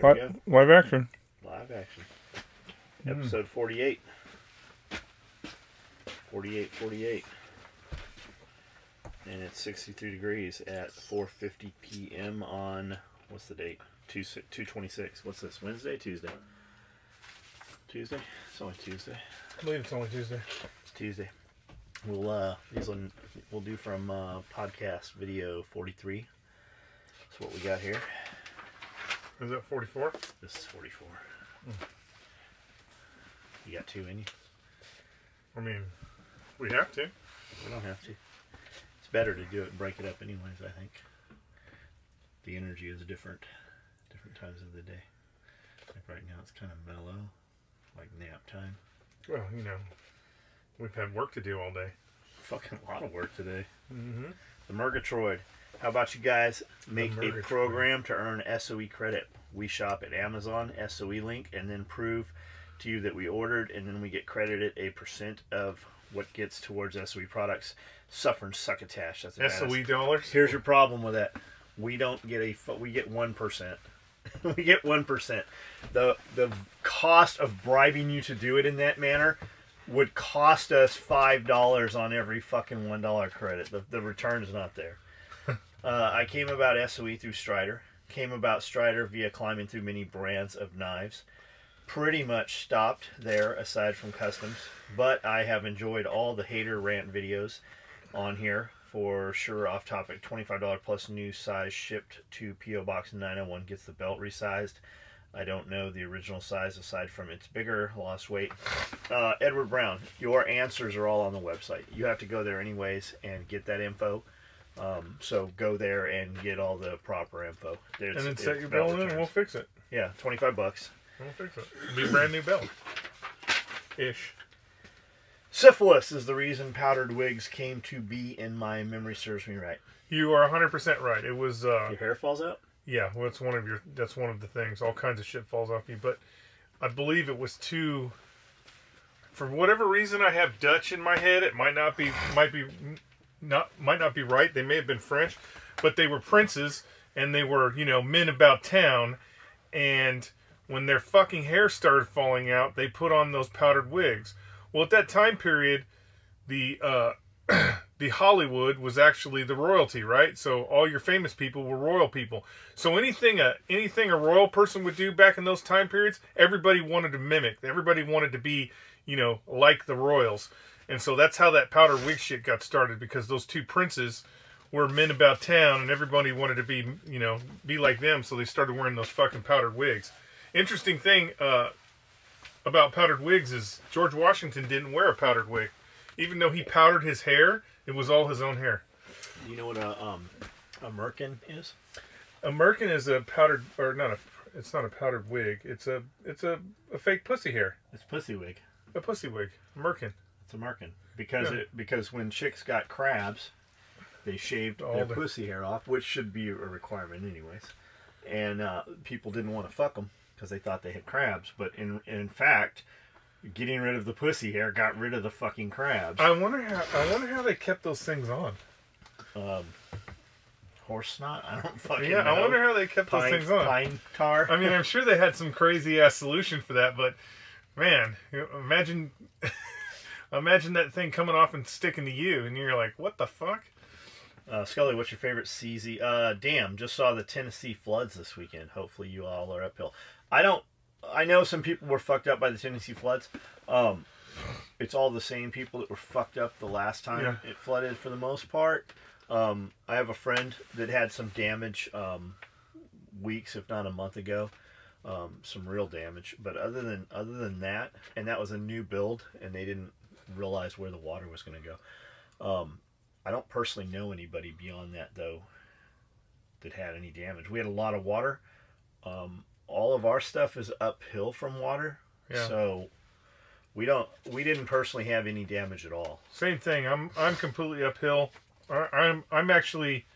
Here we go. Live action. Live action. Episode 48. 48. And it's 63 degrees at 4:50 p.m. on, what's the date? 2/26. What's this? Wednesday? Tuesday? Tuesday? It's only Tuesday. I believe it's only Tuesday. It's Tuesday. We'll do from podcast video 43. That's what we got here. Is that 44? This is 44. You got two in you? I mean, we have to. We don't have to. It's better to do it and break it up anyways, I think. The energy is different times of the day. Like right now it's kind of mellow, like nap time. Well, you know, we've had work to do all day. Fucking a lot of work today. Mm-hmm. The Murgatroyd. How about you guys make a program to earn SOE credit? We shop at Amazon, SOE link, and then prove to you that we ordered, and then we get credited a % of what gets towards SOE products. Suffering succotash. That's a SOE dollars? Here's your problem with that. We don't get we get 1%. We get 1%. The cost of bribing you to do it in that manner would cost us $5 on every fucking $1 credit. The return is not there. I came about SOE through Strider. Came about Strider via climbing through many brands of knives. Pretty much stopped there aside from customs. But I have enjoyed all the hater rant videos on here. For sure, off topic, $25 plus new size shipped to P.O. Box 901 gets the belt resized. I don't know the original size aside from it's bigger, lost weight. Edward Brown, your answers are all on the website. You have to go there anyways and get that info. So go there and get all the proper info. And then set your belt in and we'll fix it. Yeah, $25. We'll fix it. It'll be a brand new belt. Ish. Syphilis is the reason powdered wigs came to be, in my memory serves me right. You are 100% right. It was your hair falls out? Yeah, well, that's one of the things. All kinds of shit falls off you, but I believe it was too, for whatever reason I have Dutch in my head. It might not be right. They may have been French, but they were princes and they were, you know, men about town, and when their fucking hair started falling out, they put on those powdered wigs. Well, at that time period, the Hollywood was actually the royalty, right? So all your famous people were royal people. So anything a royal person would do back in those time periods, everybody wanted to mimic. Everybody wanted to be, you know, like the royals. And so that's how that powdered wig shit got started, because those two princes were men about town, and everybody wanted to be, you know, be like them. So they started wearing those fucking powdered wigs. Interesting thing about powdered wigs is George Washington didn't wear a powdered wig. Even though he powdered his hair, it was all his own hair. Do you know what a merkin is? A merkin is a powdered, or not a, it's not a powdered wig. It's a fake pussy hair. It's pussy wig. A pussy wig. A merkin. It's a merkin. Because when chicks got crabs, they shaved their pussy hair off, which should be a requirement anyways. And people didn't want to fuck them because they thought they had crabs. But in fact, getting rid of the pussy hair got rid of the fucking crabs. I wonder how they kept those things on. Horse snot? I don't fucking know. I wonder how they kept those things on. Pine tar? I mean, I'm sure they had some crazy ass solution for that, but man, imagine that thing coming off and sticking to you, and you're like, what the fuck? Skully, what's your favorite CZ? Damn, just saw the Tennessee floods this weekend. Hopefully you all are uphill. I know some people were fucked up by the Tennessee floods. It's all the same people that were fucked up the last time it flooded for the most part. I have a friend that had some damage weeks, if not a month ago. Some real damage. But other than that, and that was a new build, and they didn't realize where the water was going to go. I don't personally know anybody beyond that, though, that had any damage. We had a lot of water. All of our stuff is uphill from water, so we didn't personally have any damage at all. Same thing. I'm completely uphill. I'm actually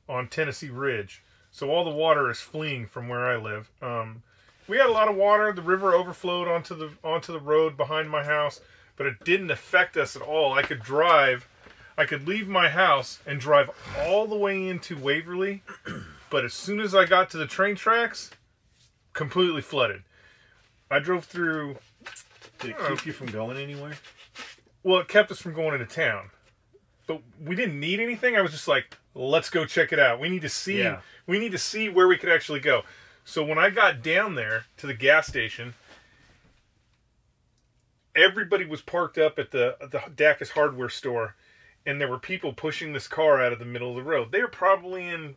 on Tennessee Ridge, so all the water is fleeing from where I live. We had a lot of water. The river overflowed onto the road behind my house, but it didn't affect us at all. I could leave my house and drive all the way into Waverly, but as soon as I got to the train tracks, completely flooded. I drove through. Did it keep you from going anywhere? Well, it kept us from going into town. But we didn't need anything. I was just like, let's go check it out. We need to see. Yeah. We need to see where we could actually go. So when I got down there to the gas station, everybody was parked up at the Dacus hardware store, and there were people pushing this car out of the middle of the road. They were probably in,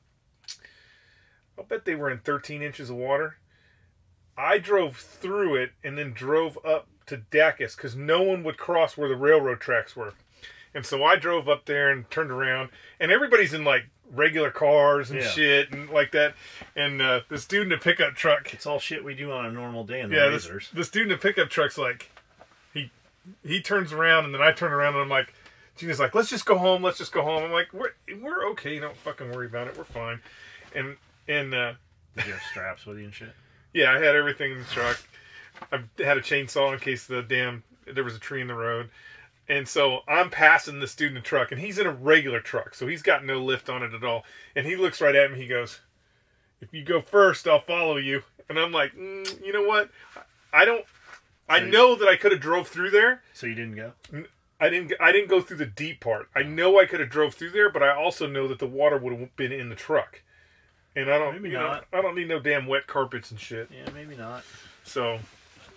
I'll bet they were in 13 inches of water. I drove through it and then drove up to Dacus because no one would cross where the railroad tracks were. And so I drove up there and turned around, and everybody's in like regular cars and shit and like that. And this dude in a pickup truck. It's all shit we do on a normal day in the lasers. This dude in a pickup truck's like, he turns around and then I turn around and I'm like, Gina's like, let's just go home. Let's just go home. I'm like, we're okay. Don't fucking worry about it. We're fine. And did you have straps with you and shit? Yeah, I had everything in the truck. I had a chainsaw in case there was a tree in the road. And so I'm passing this dude in the truck, and he's in a regular truck, so he's got no lift on it at all. And he looks right at me. He goes, "If you go first, I'll follow you." And I'm like, you know what? I know that I could have drove through there. So you didn't go? I didn't go through the deep part. I know I could have drove through there, but I also know that the water would have been in the truck. And I don't I don't need no damn wet carpets and shit. Yeah, maybe not. So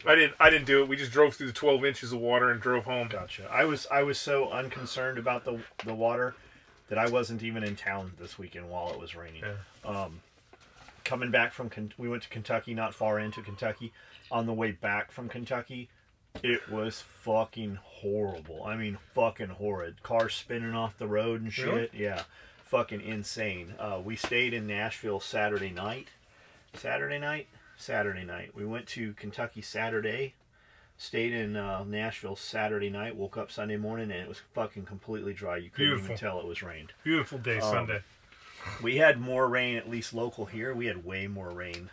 I didn't do it. We just drove through the 12 inches of water and drove home. Gotcha. I was so unconcerned about the water that I wasn't even in town this weekend while it was raining. Yeah. Coming back from we went to Kentucky, not far into Kentucky. On the way back from Kentucky, it was fucking horrible. I mean, fucking horrid. Cars spinning off the road and shit. Really? Yeah. Fucking insane. We stayed in Nashville Saturday night. We went to Kentucky Saturday, stayed in Nashville Saturday night, woke up Sunday morning, and it was fucking completely dry. You couldn't even tell it was rained. Beautiful day Sunday. We had more rain, at least local here. We had way more rain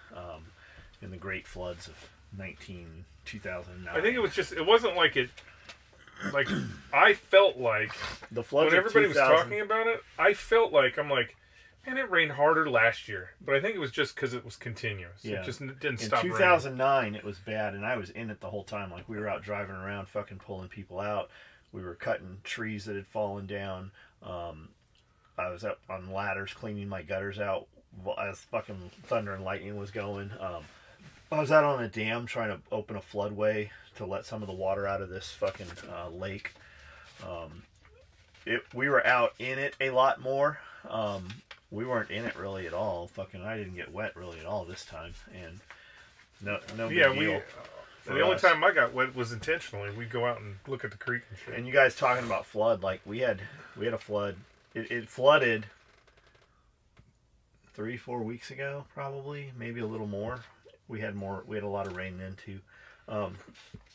in the great floods of 2009. I think it wasn't like it. Like, I felt like the floods when everybody was talking about it, I felt like, I'm like, man, it rained harder last year. But I think it was just because it was continuous. Yeah. It just didn't stop raining. In 2009, it was bad, and I was in it the whole time. Like, we were out driving around, fucking pulling people out. We were cutting trees that had fallen down. I was up on ladders cleaning my gutters out as fucking thunder and lightning was going. I was out on a dam trying to open a floodway to let some of the water out of this fucking lake. We were out in it a lot more. We weren't in it really at all. Fucking, I didn't get wet really at all this time, and no big deal. The only time I got wet was intentionally. We'd go out and look at the creek and shit. And you guys talking about flood, like we had a flood. It flooded 3-4 weeks ago, probably, maybe a little more. We had a lot of rain then too.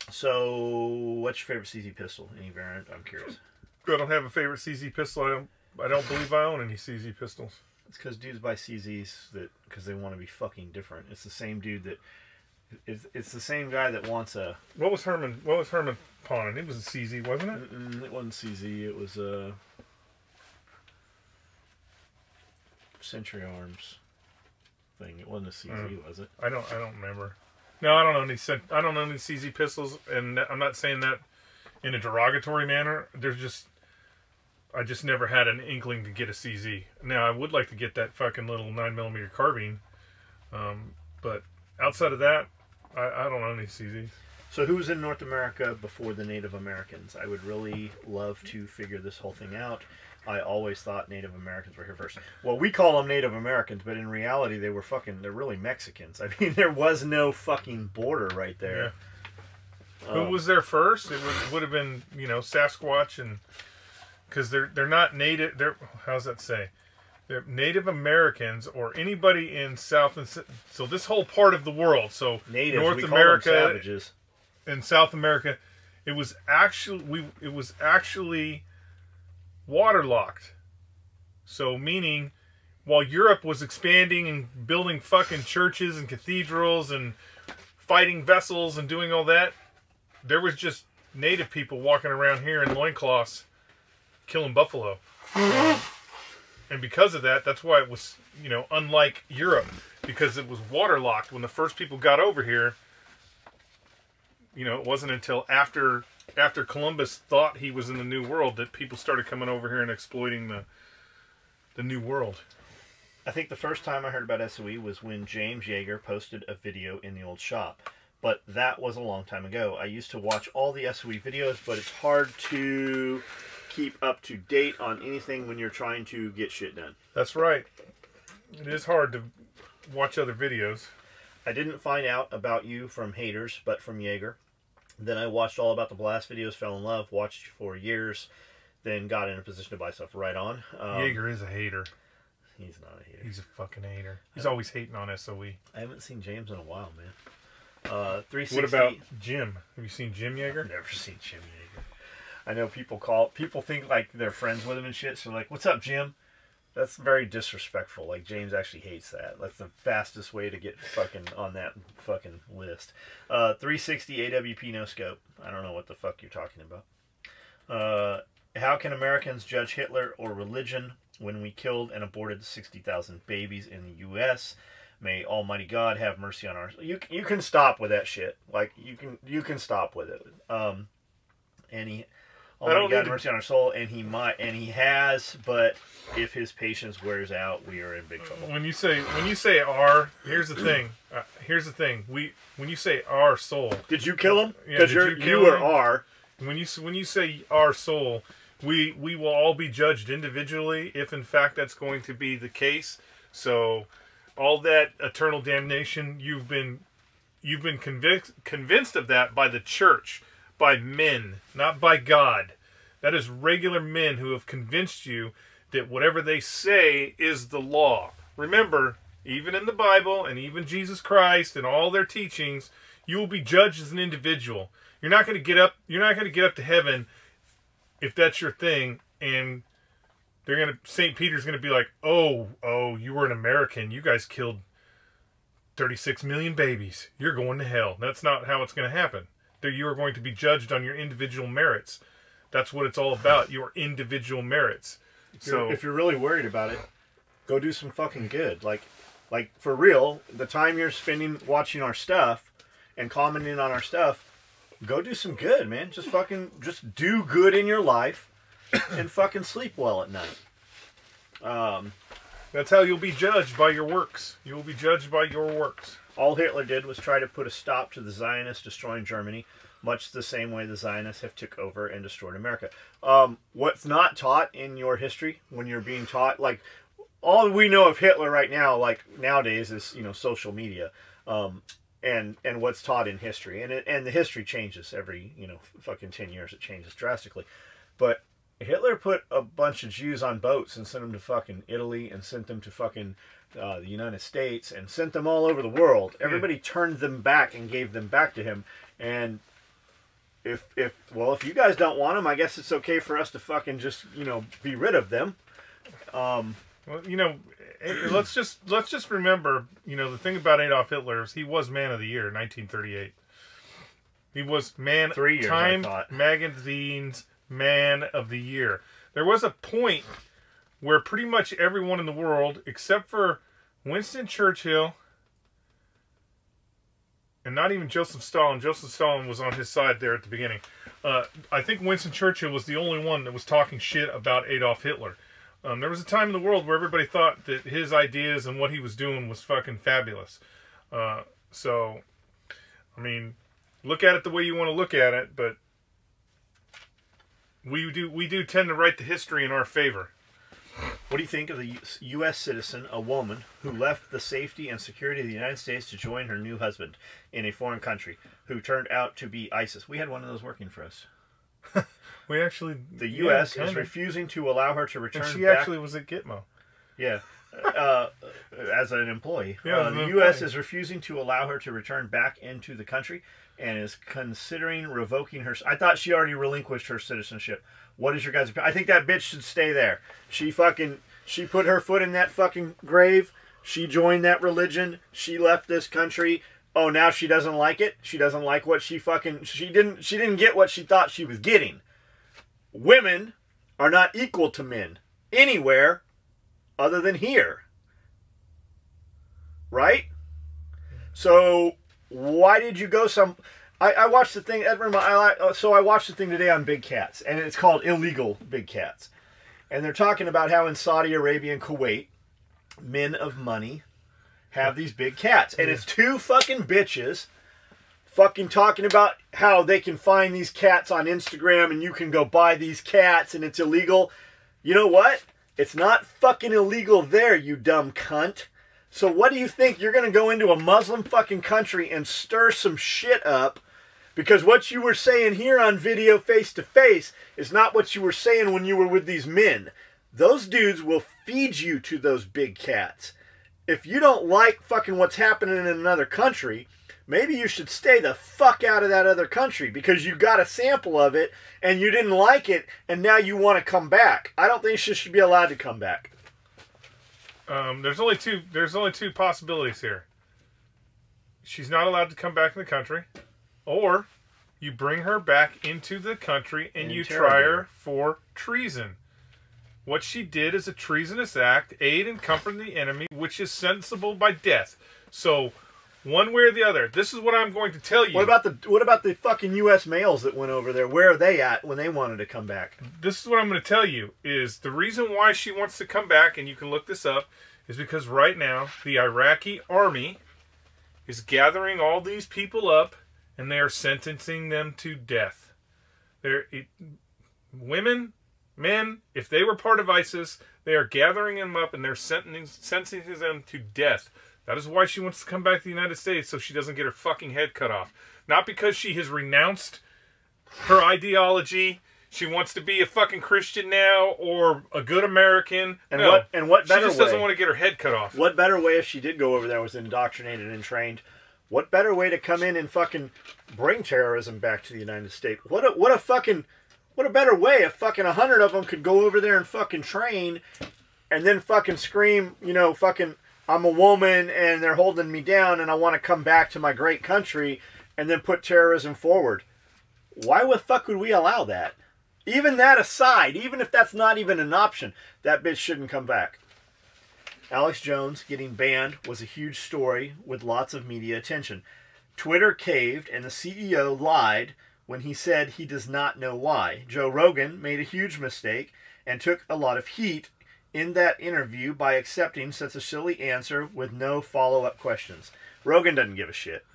So, what's your favorite CZ pistol? Any variant? I'm curious. I don't have a favorite CZ pistol. I don't believe I own any CZ pistols. It's because dudes buy CZs because they want to be fucking different. It's the same dude that. It's the same guy that wants a. What was Herman pawning? It was a CZ, wasn't it? It wasn't CZ. It was a Century Arms thing. It wasn't a CZ, was it? I don't remember. No, I don't own any CZ pistols, and I'm not saying that in a derogatory manner. I just never had an inkling to get a CZ. Now, I would like to get that fucking little 9mm carbine, but outside of that, I don't own any CZs. So who was in North America before the Native Americans? I would really love to figure this whole thing out. I always thought Native Americans were here first. Well, we call them Native Americans, but in reality, they're really Mexicans. I mean, there was no fucking border right there. Yeah. Who was there first? It would have been, Sasquatch, and because they're not native. How's that say? They're Native Americans or anybody in South and so this whole part of the world. So Natives, North America, savages, and South America. It was actually waterlocked. So meaning, while Europe was expanding and building fucking churches and cathedrals and fighting vessels and doing all that, there was just native people walking around here in loincloths killing buffalo. And because of that, that's why it was, unlike Europe. because it was waterlocked when the first people got over here. You know, it wasn't until after Columbus thought he was in the New World that people started coming over here and exploiting the New World. I think the first time I heard about SOE was when James Yeager posted a video in the old shop. But that was a long time ago. I used to watch all the SOE videos, but it's hard to keep up to date on anything when you're trying to get shit done. That's right. It is hard to watch other videos. I didn't find out about you from haters, but from Yeager. Then I watched all about the Blast videos, fell in love, watched for years, then got in a position to buy stuff right on. Yeager is a hater. He's not a hater. He's a fucking hater. He's always hating on SOE. I haven't seen James in a while, man. 360. What about Jim? Have you seen Jim Yeager? Never seen Jim Yeager. I know people think like they're friends with him and shit, so like, what's up, Jim? That's very disrespectful. Like, James actually hates that. That's the fastest way to get fucking on that fucking list. 360 AWP no scope. I don't know what the fuck you're talking about. How can Americans judge Hitler or religion when we killed and aborted 60,000 babies in the U.S.? May Almighty God have mercy on our... You can stop with that shit. Like, you can stop with it. And he... Almighty God have mercy on our soul, and he has, but if his patience wears out, we are in big trouble. When you say our, here's the thing. When you say our soul... Did you kill him? Yeah, because you are our... When you say our soul, we will all be judged individually, if in fact that's going to be the case. So... all that eternal damnation, you've been convinced of that by the church, by men, not by God. That is regular men who have convinced you that whatever they say is the law. Remember, even in the Bible and even Jesus Christ and all their teachings, you will be judged as an individual. You're not going to get up to heaven if that's your thing, and St. Peter's going to be like, oh, you were an American. You guys killed 36 million babies. You're going to hell. That's not how it's going to happen. You are going to be judged on your individual merits. That's what it's all about, your individual merits. If you're really worried about it, go do some fucking good. Like for real, the time you're spending watching our stuff and commenting on our stuff, go do some good, man. Just do good in your life. And fucking sleep well at night. That's how you'll be judged, by your works. You will be judged by your works. All Hitler did was try to put a stop to the Zionists destroying Germany, much the same way the Zionists have took over and destroyed America. What's not taught in your history, when you're being taught, like, all we know of Hitler right now, like nowadays, is social media, and what's taught in history, and the history changes every fucking 10 years. It changes drastically, but Hitler put a bunch of Jews on boats and sent them to fucking Italy and sent them to fucking the United States and sent them all over the world. Everybody turned them back and gave them back to him. And if you guys don't want them, I guess it's okay for us to fucking just be rid of them. Well, let's just remember, the thing about Adolf Hitler is he was Man of the Year in 1938. He was 3 years, Time Magazine's Man of the Year. There was a point where pretty much everyone in the world, except for Winston Churchill, and not even Joseph Stalin. Joseph Stalin was on his side there at the beginning. I think Winston Churchill was the only one that was talking shit about Adolf Hitler. There was a time in the world where everybody thought that his ideas and what he was doing was fucking fabulous. So, I mean, look at it the way you want to look at it, but we do tend to write the history in our favor. What do you think of the U.S. citizen, a woman, who left the safety and security of the United States to join her new husband in a foreign country, who turned out to be ISIS? We had one of those working for us. The U.S. is refusing to allow her to return back. And she actually was at Gitmo. Yeah. As an employee. Yeah, the U.S. is refusing to allow her to return back into the country and is considering revoking her... I thought she already relinquished her citizenship. What is your guys' opinion? I think that bitch should stay there. She put her foot in that fucking grave. She joined that religion. She left this country. Oh, now she doesn't like it? She doesn't like what she didn't get what she thought she was getting. Women are not equal to men anywhere other than here. right? So why did you go some... I watched the thing... So I watched the thing today on big cats, and it's called Illegal Big Cats. And they're talking about how in Saudi Arabia and Kuwait, men of money have these big cats. And it's two fucking bitches fucking talking about how they can find these cats on Instagram and you can go buy these cats and it's illegal. You know what? It's not fucking illegal there, you dumb cunt. So what do you think? You're going to go into a Muslim fucking country and stir some shit up because what you were saying here on video face to face is not what you were saying when you were with these men. Those dudes will feed you to those big cats. If you don't like fucking what's happening in another country, maybe you should stay the fuck out of that other country because you got a sample of it and you didn't like it and now you want to come back. I don't think she should be allowed to come back. There's only two possibilities here. She's not allowed to come back in the country, or you bring her back into the country and you try her for treason. What she did is a treasonous act, aid and comfort the enemy, which is sensible by death. So, one way or the other, this is what I'm going to tell you. What about the fucking U.S. males that went over there? Where are they at when they wanted to come back? This is what I'm going to tell you, is the reason why she wants to come back, and you can look this up, is because right now, the Iraqi army is gathering all these people up, and they are sentencing them to death. Women, men, if they were part of ISIS, they are gathering them up, and they're sentencing them to death. That is why she wants to come back to the United States, so she doesn't get her fucking head cut off. Not because she has renounced her ideology. She wants to be a fucking Christian now, or a good American. And what better way? She just doesn't want to get her head cut off. What better way if she did go over there, was indoctrinated and trained? What better way to come in and fucking bring terrorism back to the United States? What a better way if fucking 100 of them could go over there and fucking train, and then fucking scream, you know, fucking, I'm a woman and they're holding me down and I want to come back to my great country, and then put terrorism forward. Why the fuck would we allow that? Even that aside, even if that's not even an option, that bitch shouldn't come back. Alex Jones getting banned was a huge story with lots of media attention. Twitter caved and the CEO lied when he said he does not know why. Joe Rogan made a huge mistake and took a lot of heat in that interview by accepting such a silly answer with no follow-up questions. Rogan doesn't give a shit.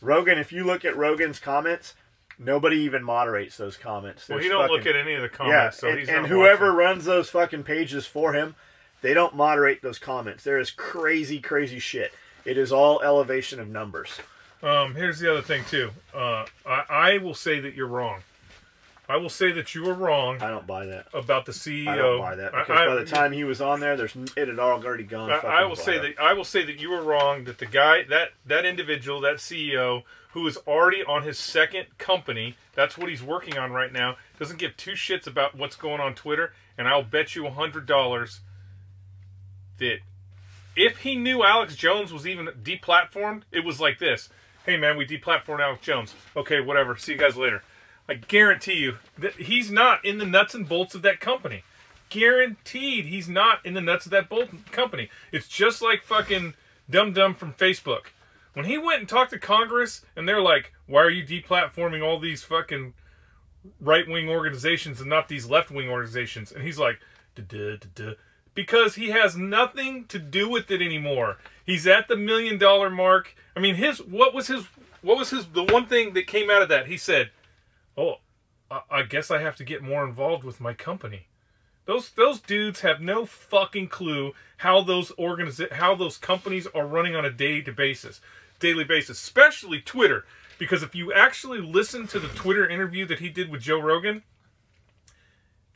Rogan, if you look at Rogan's comments, nobody even moderates those comments. Well, he don't look at any of the comments, yeah, so he's and not whoever watching. runs those fucking pages for him, they don't moderate those comments. There is crazy, crazy shit. It is all elevation of numbers. Here's the other thing, too. I will say that you're wrong. I will say that you were wrong. I don't buy that. About the CEO. I don't buy that, because by the time he was on there, it had already gone. I will say that you were wrong. That the guy, that individual, that CEO, who is already on his second company, that's what he's working on right now, doesn't give two shits about what's going on Twitter. And I'll bet you $100 that if he knew Alex Jones was even deplatformed, it was like this: "Hey man, we deplatformed Alex Jones. Okay, whatever. See you guys later." I guarantee you that he's not in the nuts and bolts of that company. Guaranteed he's not in the nuts of that company. It's just like fucking Dum Dum from Facebook. When he went and talked to Congress, and they're like, "Why are you deplatforming all these fucking right-wing organizations and not these left-wing organizations?" And he's like, "Duh. Because he has nothing to do with it anymore. He's at the $1 million mark. I mean, what was the one thing that came out of that? He said, "Oh, I guess I have to get more involved with my company." Those dudes have no fucking clue how those companies are running on a daily basis, especially Twitter. Because if you actually listen to the Twitter interview that he did with Joe Rogan,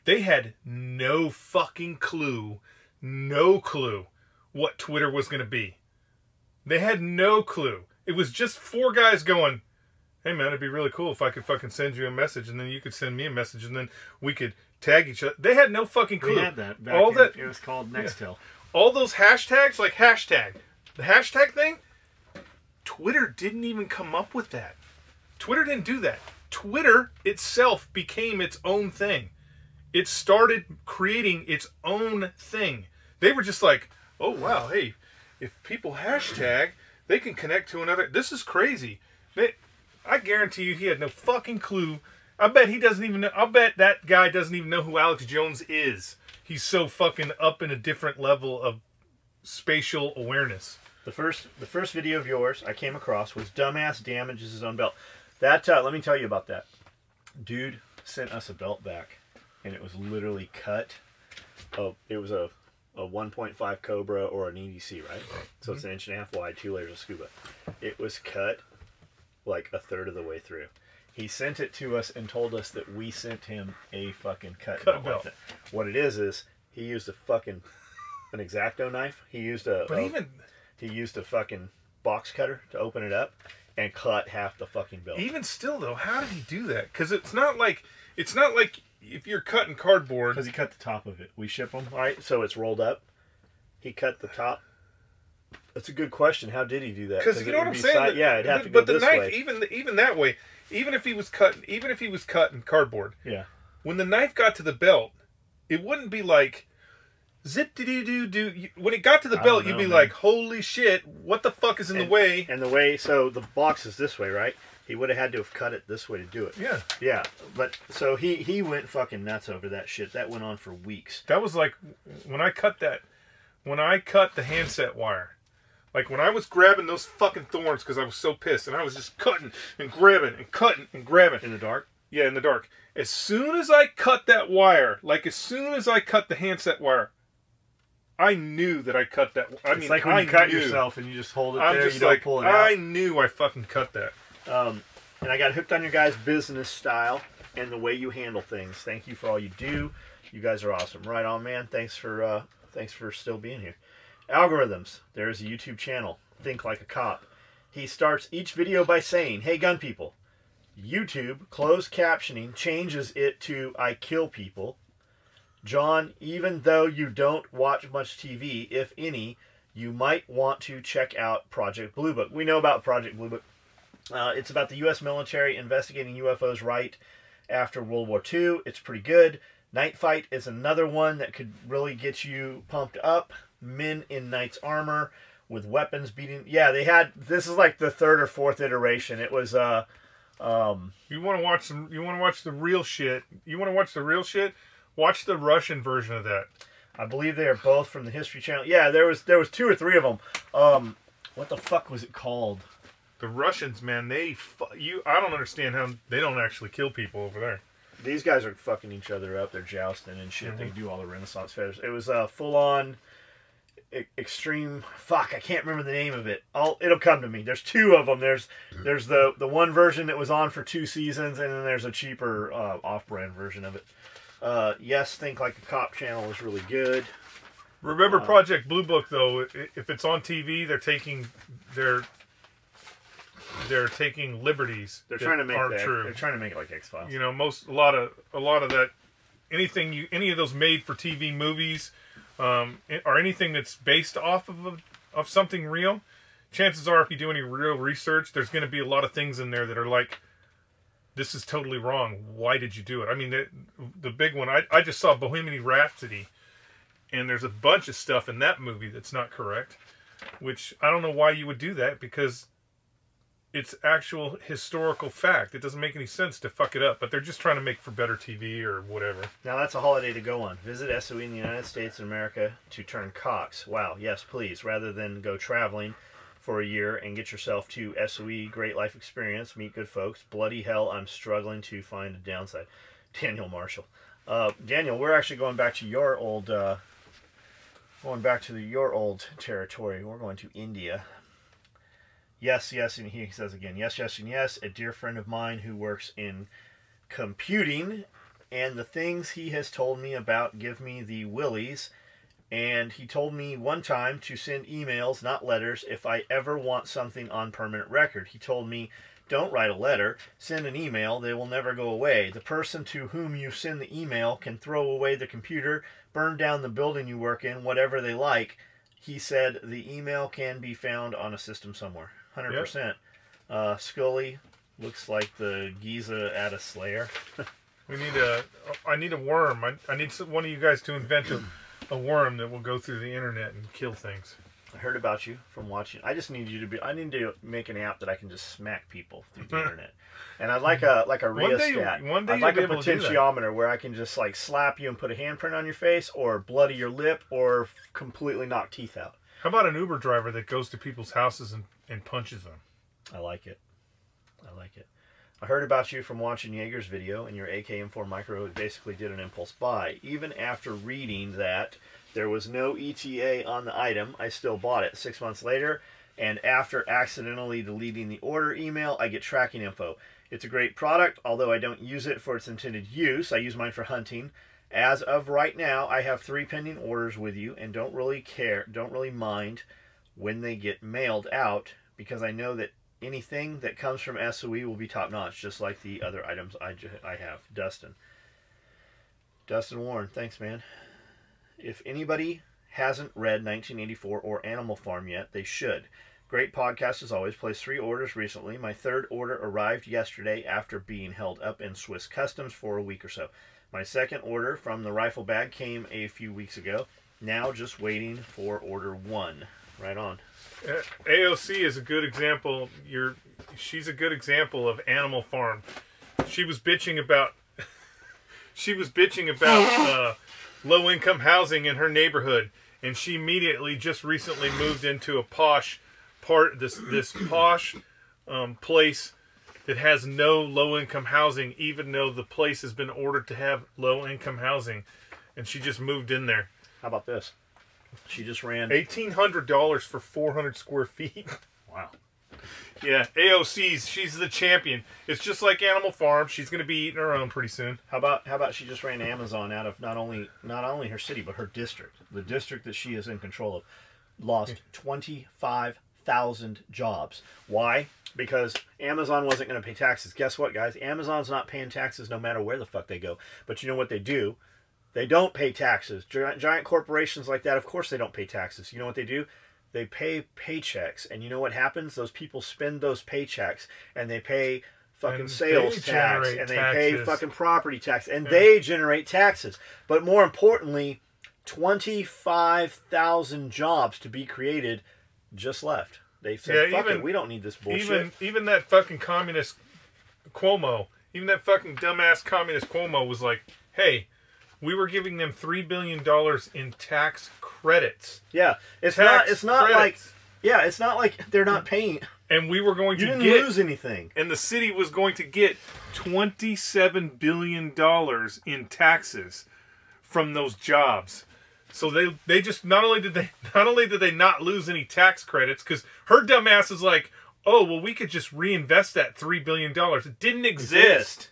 they had no fucking clue, what Twitter was going to be. They had no clue. It was just four guys going, "Hey man, it'd be really cool if I could fucking send you a message, and then you could send me a message, and then we could tag each other." They had no fucking clue. We had that back it was called Nextel. Yeah. All those hashtags, like hashtag. The hashtag thing, Twitter didn't even come up with that. Twitter didn't do that. Twitter itself became its own thing. It started creating its own thing. They were just like, "Oh wow, hey, if people hashtag, they can connect to another. This is crazy. I guarantee you he had no fucking clue. I bet he doesn't even know. I bet that guy doesn't even know who Alex Jones is. He's so fucking up in a different level of spatial awareness. The first video of yours I came across was dumbass damages his own belt. That let me tell you about that. Dude sent us a belt back, and it was literally cut. Oh, it was a 1.5 Cobra or an EDC, right? So it's 1.5 inches wide, 2 layers of scuba. It was cut like a third of the way through. He sent it to us and told us that we sent him a fucking cut belt. Like that. What it is he used a fucking an X-Acto knife. He used he used a fucking box cutter to open it up and cut half the fucking belt. Even still though, how did he do that? Because it's not like if you're cutting cardboard. Because he cut the top of it. We ship them, right? So it's rolled up. He cut the top. That's a good question. How did he do that? Because you know what I'm saying? Yeah, it'd have to go this way. But the knife, even that way, even if he was cutting cardboard. Yeah. When the knife got to the belt, it wouldn't be like zip de doo doo doo. When it got to the belt, you'd be like, "Holy shit! What the fuck is in the way?" And the way, so the box is this way, right? He would have had to have cut it this way to do it. Yeah. Yeah. But so he went fucking nuts over that shit. That went on for weeks. That was like when I cut the handset wire. Like when I was grabbing those fucking thorns because I was so pissed, and I was just cutting and grabbing and cutting and grabbing. In the dark? Yeah, in the dark. As soon as I cut that wire, like as soon as I cut the handset wire, I knew that I cut that. It's like when you cut yourself and you just hold it there, you don't pull it out. I knew I fucking cut that. And I got hooked on your guys' business style and the way you handle things. Thank you for all you do. You guys are awesome. Right on, man. Thanks for still being here. Algorithms. There is a YouTube channel. Think Like a Cop. He starts each video by saying, "Hey, gun people." YouTube, closed captioning, changes it to "I kill people." John, even though you don't watch much TV, if any, you might want to check out Project Blue Book. We know about Project Blue Book. It's about the U.S. military investigating UFOs right after World War II. It's pretty good. Night Fight is another one that could really get you pumped up. Men in knight's armor with weapons beating. Yeah, they had. This is like the 3rd or 4th iteration. It was. You want to watch some? You want to watch the real shit? You want to watch the real shit? Watch the Russian version of that. I believe they are both from the History Channel. Yeah, there was 2 or 3 of them. What the fuck was it called? The Russians, man, I don't understand how they don't actually kill people over there. These guys are fucking each other up. They're jousting and shit. They do all the Renaissance fairs. It was full on extreme. Fuck, I can't remember the name of it. It'll come to me. There's 2 of them. There's the one version that was on for 2 seasons, and then there's a cheaper off-brand version of it. Yes, Think Like a Cop channel is really good. Remember Project Blue Book though. If it's on TV, they're taking liberties. They're trying to make aren't that. True. They're trying to make it like X-Files. You know, a lot of that, any of those made for TV movies, or anything that's based off of something real. Chances are, if you do any real research, there's going to be a lot of things in there that are like, this is totally wrong. Why did you do it? I mean, the big one. I just saw Bohemian Rhapsody, and there's a bunch of stuff in that movie that's not correct. Which I don't know why you would do that, because it's actual historical fact. It doesn't make any sense to fuck it up, but they're just trying to make for better TV or whatever. Now that's a holiday to go on. Visit SOE in the United States and America to turn cocks. Wow, yes, please. Rather than go traveling for a year and get yourself to SOE, great life experience, meet good folks. Bloody hell, I'm struggling to find a downside. Daniel Marshall. Daniel, we're actually going back to your old, your old territory. We're going to India. Yes, yes, and he says again, yes, yes, and yes. A dear friend of mine who works in computing, and the things he has told me about give me the willies. And he told me one time to send emails, not letters, if I ever want something on permanent record. He told me, don't write a letter, send an email, they will never go away. The person to whom you send the email can throw away the computer, burn down the building you work in, whatever they like. He said the email can be found on a system somewhere. 100%. Yep. Skully looks like the Giza at a Slayer. I need a worm. I need one of you guys to invent a worm that will go through the internet and kill things. I heard about you from watching. I just need you to be. I need to make an app that I can just smack people through the internet. And I'd like a rheostat. One day I'd like a you'll be able to do that. potentiometer where I can just like slap you and put a handprint on your face, or bloody your lip, or completely knock teeth out. How about an Uber driver that goes to people's houses and punches them? I like it. I like it. I heard about you from watching Yeager's video, and your AK-M4 Micro basically did an impulse buy. Even after reading that there was no ETA on the item, I still bought it 6 months later, and after accidentally deleting the order email, I get tracking info. It's a great product, although I don't use it for its intended use. I use mine for hunting. As of right now, I have 3 pending orders with you, and don't really mind when they get mailed out, because I know that anything that comes from SOE will be top-notch, just like the other items I have. Dustin Warren, thanks, man. If anybody hasn't read 1984 or Animal Farm yet, they should. Great podcast as always. Placed 3 orders recently. My 3rd order arrived yesterday after being held up in Swiss Customs for a week or so. My 2nd order from the rifle bag came a few weeks ago. Now just waiting for order 1. Right on. AOC is a good example. She's a good example of Animal Farm. She was bitching about low-income housing in her neighborhood, and she immediately just recently moved into a posh this posh place that has no low-income housing, even though the place has been ordered to have low-income housing, and she just moved in there. How about this? She just ran $1,800 for 400 square feet. Wow. Yeah, she's the champion. It's just like Animal Farm. She's going to be eating her own pretty soon. How about she just ran Amazon out of not only her city, but her district. The district that she is in control of lost 25,000 jobs. Why? Because Amazon wasn't going to pay taxes. Guess what, guys? Amazon's not paying taxes no matter where the fuck they go. But you know what they do? They don't pay taxes. Giant corporations like that, of course they don't pay taxes. You know what they do? They pay paychecks. And you know what happens? Those people spend those paychecks, and they pay fucking sales tax, and they pay fucking property tax, and they generate taxes. But more importantly, 25,000 jobs to be created just left. They said, fuck it, we don't need this bullshit. Even that fucking communist Cuomo, even that fucking dumbass communist Cuomo was like, hey, we were giving them $3 billion in tax credits. Yeah, it's not like they're not paying. And we were going to You didn't lose anything. And the city was going to get $27 billion in taxes from those jobs. So they just not only did they not lose any tax credits, because her dumbass is like, oh well, we could just reinvest that $3 billion. It didn't exist.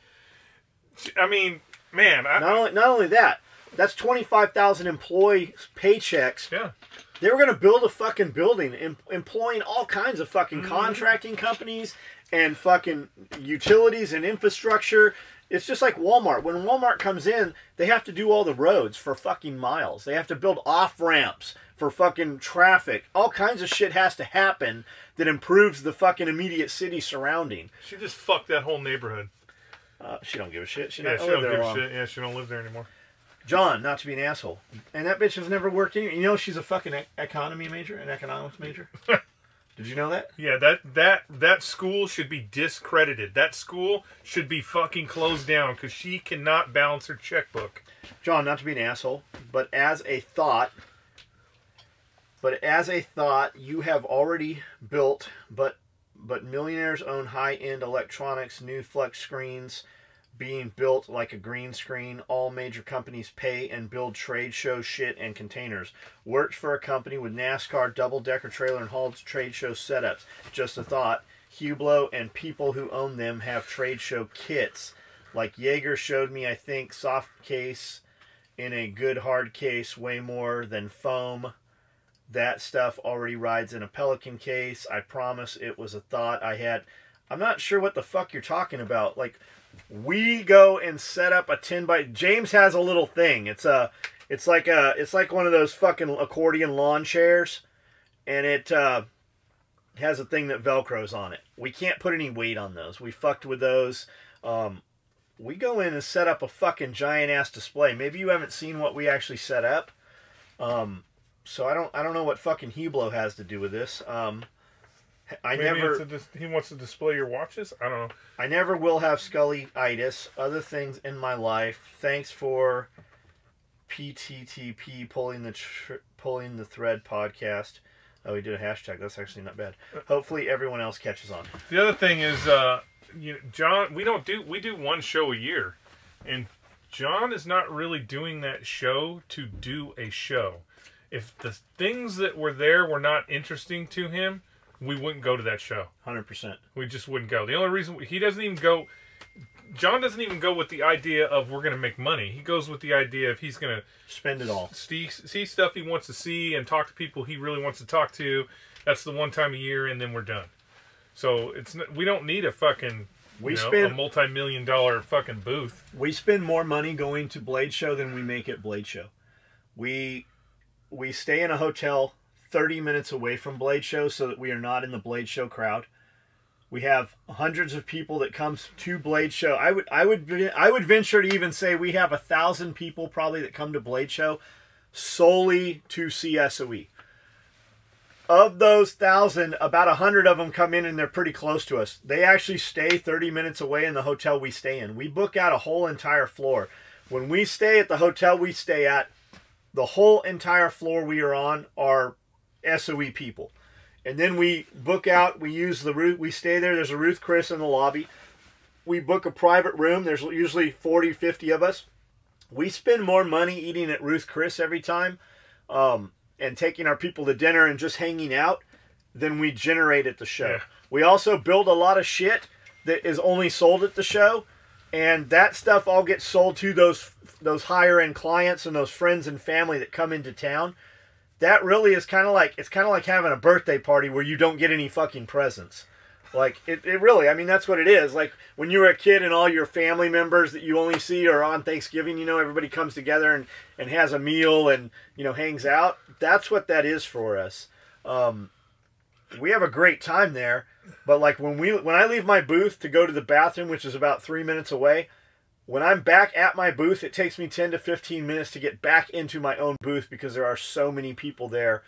I mean, man, not only that, that's 25,000 employee paychecks. Yeah. They were going to build a fucking building, employing all kinds of fucking contracting companies and fucking utilities and infrastructure. It's just like Walmart. When Walmart comes in, they have to do all the roads for fucking miles. They have to build off-ramps for fucking traffic. All kinds of shit has to happen that improves the fucking immediate city surrounding. She just fucked that whole neighborhood. She don't give a shit. She don't give a shit. Yeah, she don't live there anymore. John, not to be an asshole. And that bitch has never worked in. You know she's a fucking economy major, an economics major? Did you know that? Yeah, that school should be discredited. That school should be fucking closed down because she cannot balance her checkbook. John, not to be an asshole, but as a thought, you have already built, but millionaires own high-end electronics, new flex screens being built like a green screen. All major companies pay and build trade show shit and containers. Worked for a company with NASCAR double-decker trailer and hauled trade show setups. Just a thought. Hublot and people who own them have trade show kits. Like Yeager showed me, I think, soft case in a good hard case, way more than foam. That stuff already rides in a Pelican case. I promise it was a thought I had. I'm not sure what the fuck you're talking about. Like, we go and set up a 10 by... James has a little thing. It's like one of those fucking accordion lawn chairs, and it has a thing that Velcros on it. We can't put any weight on those. We fucked with those. We go in and set up a fucking giant ass display. Maybe you haven't seen what we actually set up. So I don't know what fucking Hublot has to do with this. He wants to display your watches. I don't know. I never will have Skully-itis. Other things in my life. Thanks for PTTP pulling the thread podcast. Oh, we did a hashtag. That's actually not bad. Hopefully everyone else catches on. The other thing is, John, we do one show a year, and John is not really doing that show to do a show. If the things that were there were not interesting to him, we wouldn't go to that show. 100%. We just wouldn't go. The only reason he doesn't even go, John doesn't even go with the idea of we're going to make money. He goes with the idea of he's going to spend it all. See stuff he wants to see and talk to people he really wants to talk to. That's the one time a year, and then we're done. So we don't need a fucking a multi-million-dollar fucking booth. We spend more money going to Blade Show than we make at Blade Show. We stay in a hotel 30 minutes away from Blade Show so that we are not in the Blade Show crowd. We have hundreds of people that come to Blade Show. I would venture to even say we have 1,000 people probably that come to Blade Show solely to see SOE. Of those 1,000, about 100 of them come in and they're pretty close to us. They actually stay 30 minutes away in the hotel we stay in. We book out a whole entire floor. When we stay at the hotel we stay at, the whole entire floor we are on are SOE people. And then we book out, we use the Ruth, we stay there, there's a Ruth Chris in the lobby. We book a private room, there's usually 40, 50 of us. We spend more money eating at Ruth Chris every time and taking our people to dinner and just hanging out than we generate at the show. Yeah. We also build a lot of shit that is only sold at the show, and that stuff all gets sold to those higher end clients and those friends and family that come into town. That really is kind of like having a birthday party where you don't get any fucking presents. Like it really, I mean, that's what it is. Like when you were a kid and all your family members that you only see are on Thanksgiving, everybody comes together and has a meal and, hangs out. That's what that is for us. We have a great time there, but like when I leave my booth to go to the bathroom, which is about 3 minutes away, when I'm back at my booth, it takes me 10 to 15 minutes to get back into my own booth because there are so many people there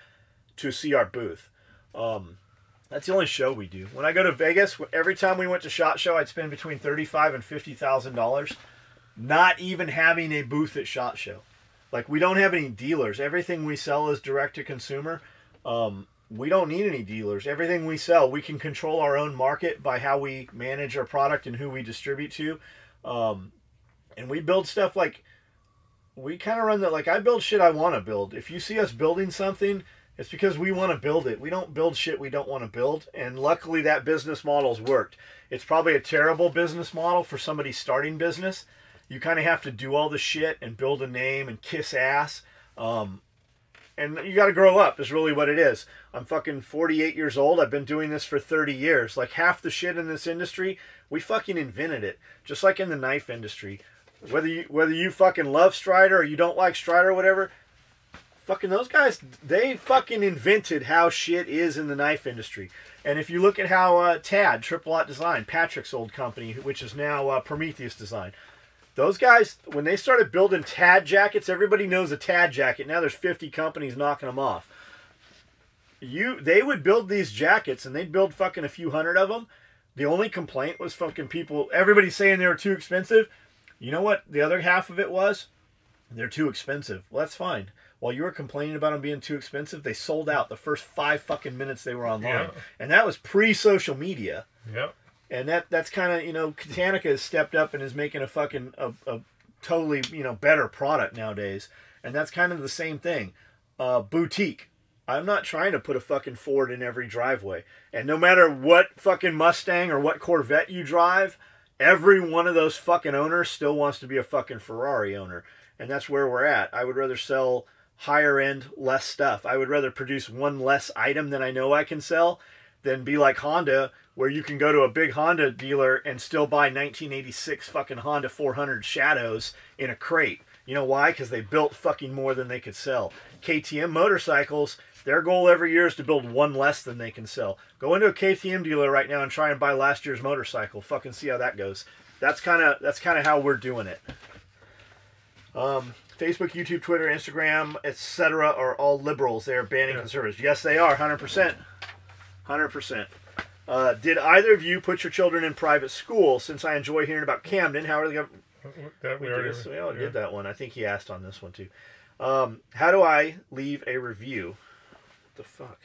to see our booth. That's the only show we do. When I go to Vegas, every time we went to SHOT Show, I'd spend between $35,000 and $50,000 not even having a booth at SHOT Show. Like, we don't have any dealers. Everything we sell is direct to consumer. We don't need any dealers. Everything we sell, we can control our own market by how we manage our product and who we distribute to. And we build stuff like, we kind of run that, like, I build shit I want to build. If you see us building something, it's because we want to build it. We don't build shit we don't want to build. And luckily that business model's worked. It's probably a terrible business model for somebody starting business. You kind of have to do all the shit and build a name and kiss ass. And you got to grow up is really what it is. I'm fucking 48 years old. I've been doing this for 30 years. Like half the shit in this industry, we fucking invented it. Just like in the knife industry. Whether you fucking love Strider or you don't like Strider or whatever, fucking those guys, they fucking invented how shit is in the knife industry. And if you look at how TAD, Triple Aught Design, Patrick's old company, which is now Prometheus Design, those guys, when they started building TAD jackets, everybody knows a TAD jacket. Now there's 50 companies knocking them off. They would build these jackets, and they'd build fucking a few hundred of them. The only complaint was fucking people, everybody saying they were too expensive. You know what the other half of it was? They're too expensive. Well, that's fine. While you were complaining about them being too expensive, they sold out the first 5 fucking minutes they were online. Yeah. And that was pre-social media. Yep. And that's kind of, Katanaka has stepped up and is making a fucking, a totally, better product nowadays. And that's kind of the same thing. Boutique. I'm not trying to put a fucking Ford in every driveway. And no matter what fucking Mustang or what Corvette you drive, every one of those fucking owners still wants to be a fucking Ferrari owner. And that's where we're at. I would rather sell higher end, less stuff. I would rather produce one less item than I know I can sell than be like Honda, where you can go to a big Honda dealer and still buy 1986 fucking Honda 400 Shadows in a crate. You know why? Because they built fucking more than they could sell. KTM motorcycles, their goal every year is to build one less than they can sell. Go into a KTM dealer right now and try and buy last year's motorcycle. Fucking see how that goes. That's kind of how we're doing it. Facebook, YouTube, Twitter, Instagram, etc. are all liberals. They are banning conservatives. Yes, they are. 100%. 100%. Did either of you put your children in private school? Since I enjoy hearing about Camden, how are they going to... We already did that one. I think he asked on this one, too. How do I leave a review? What the fuck?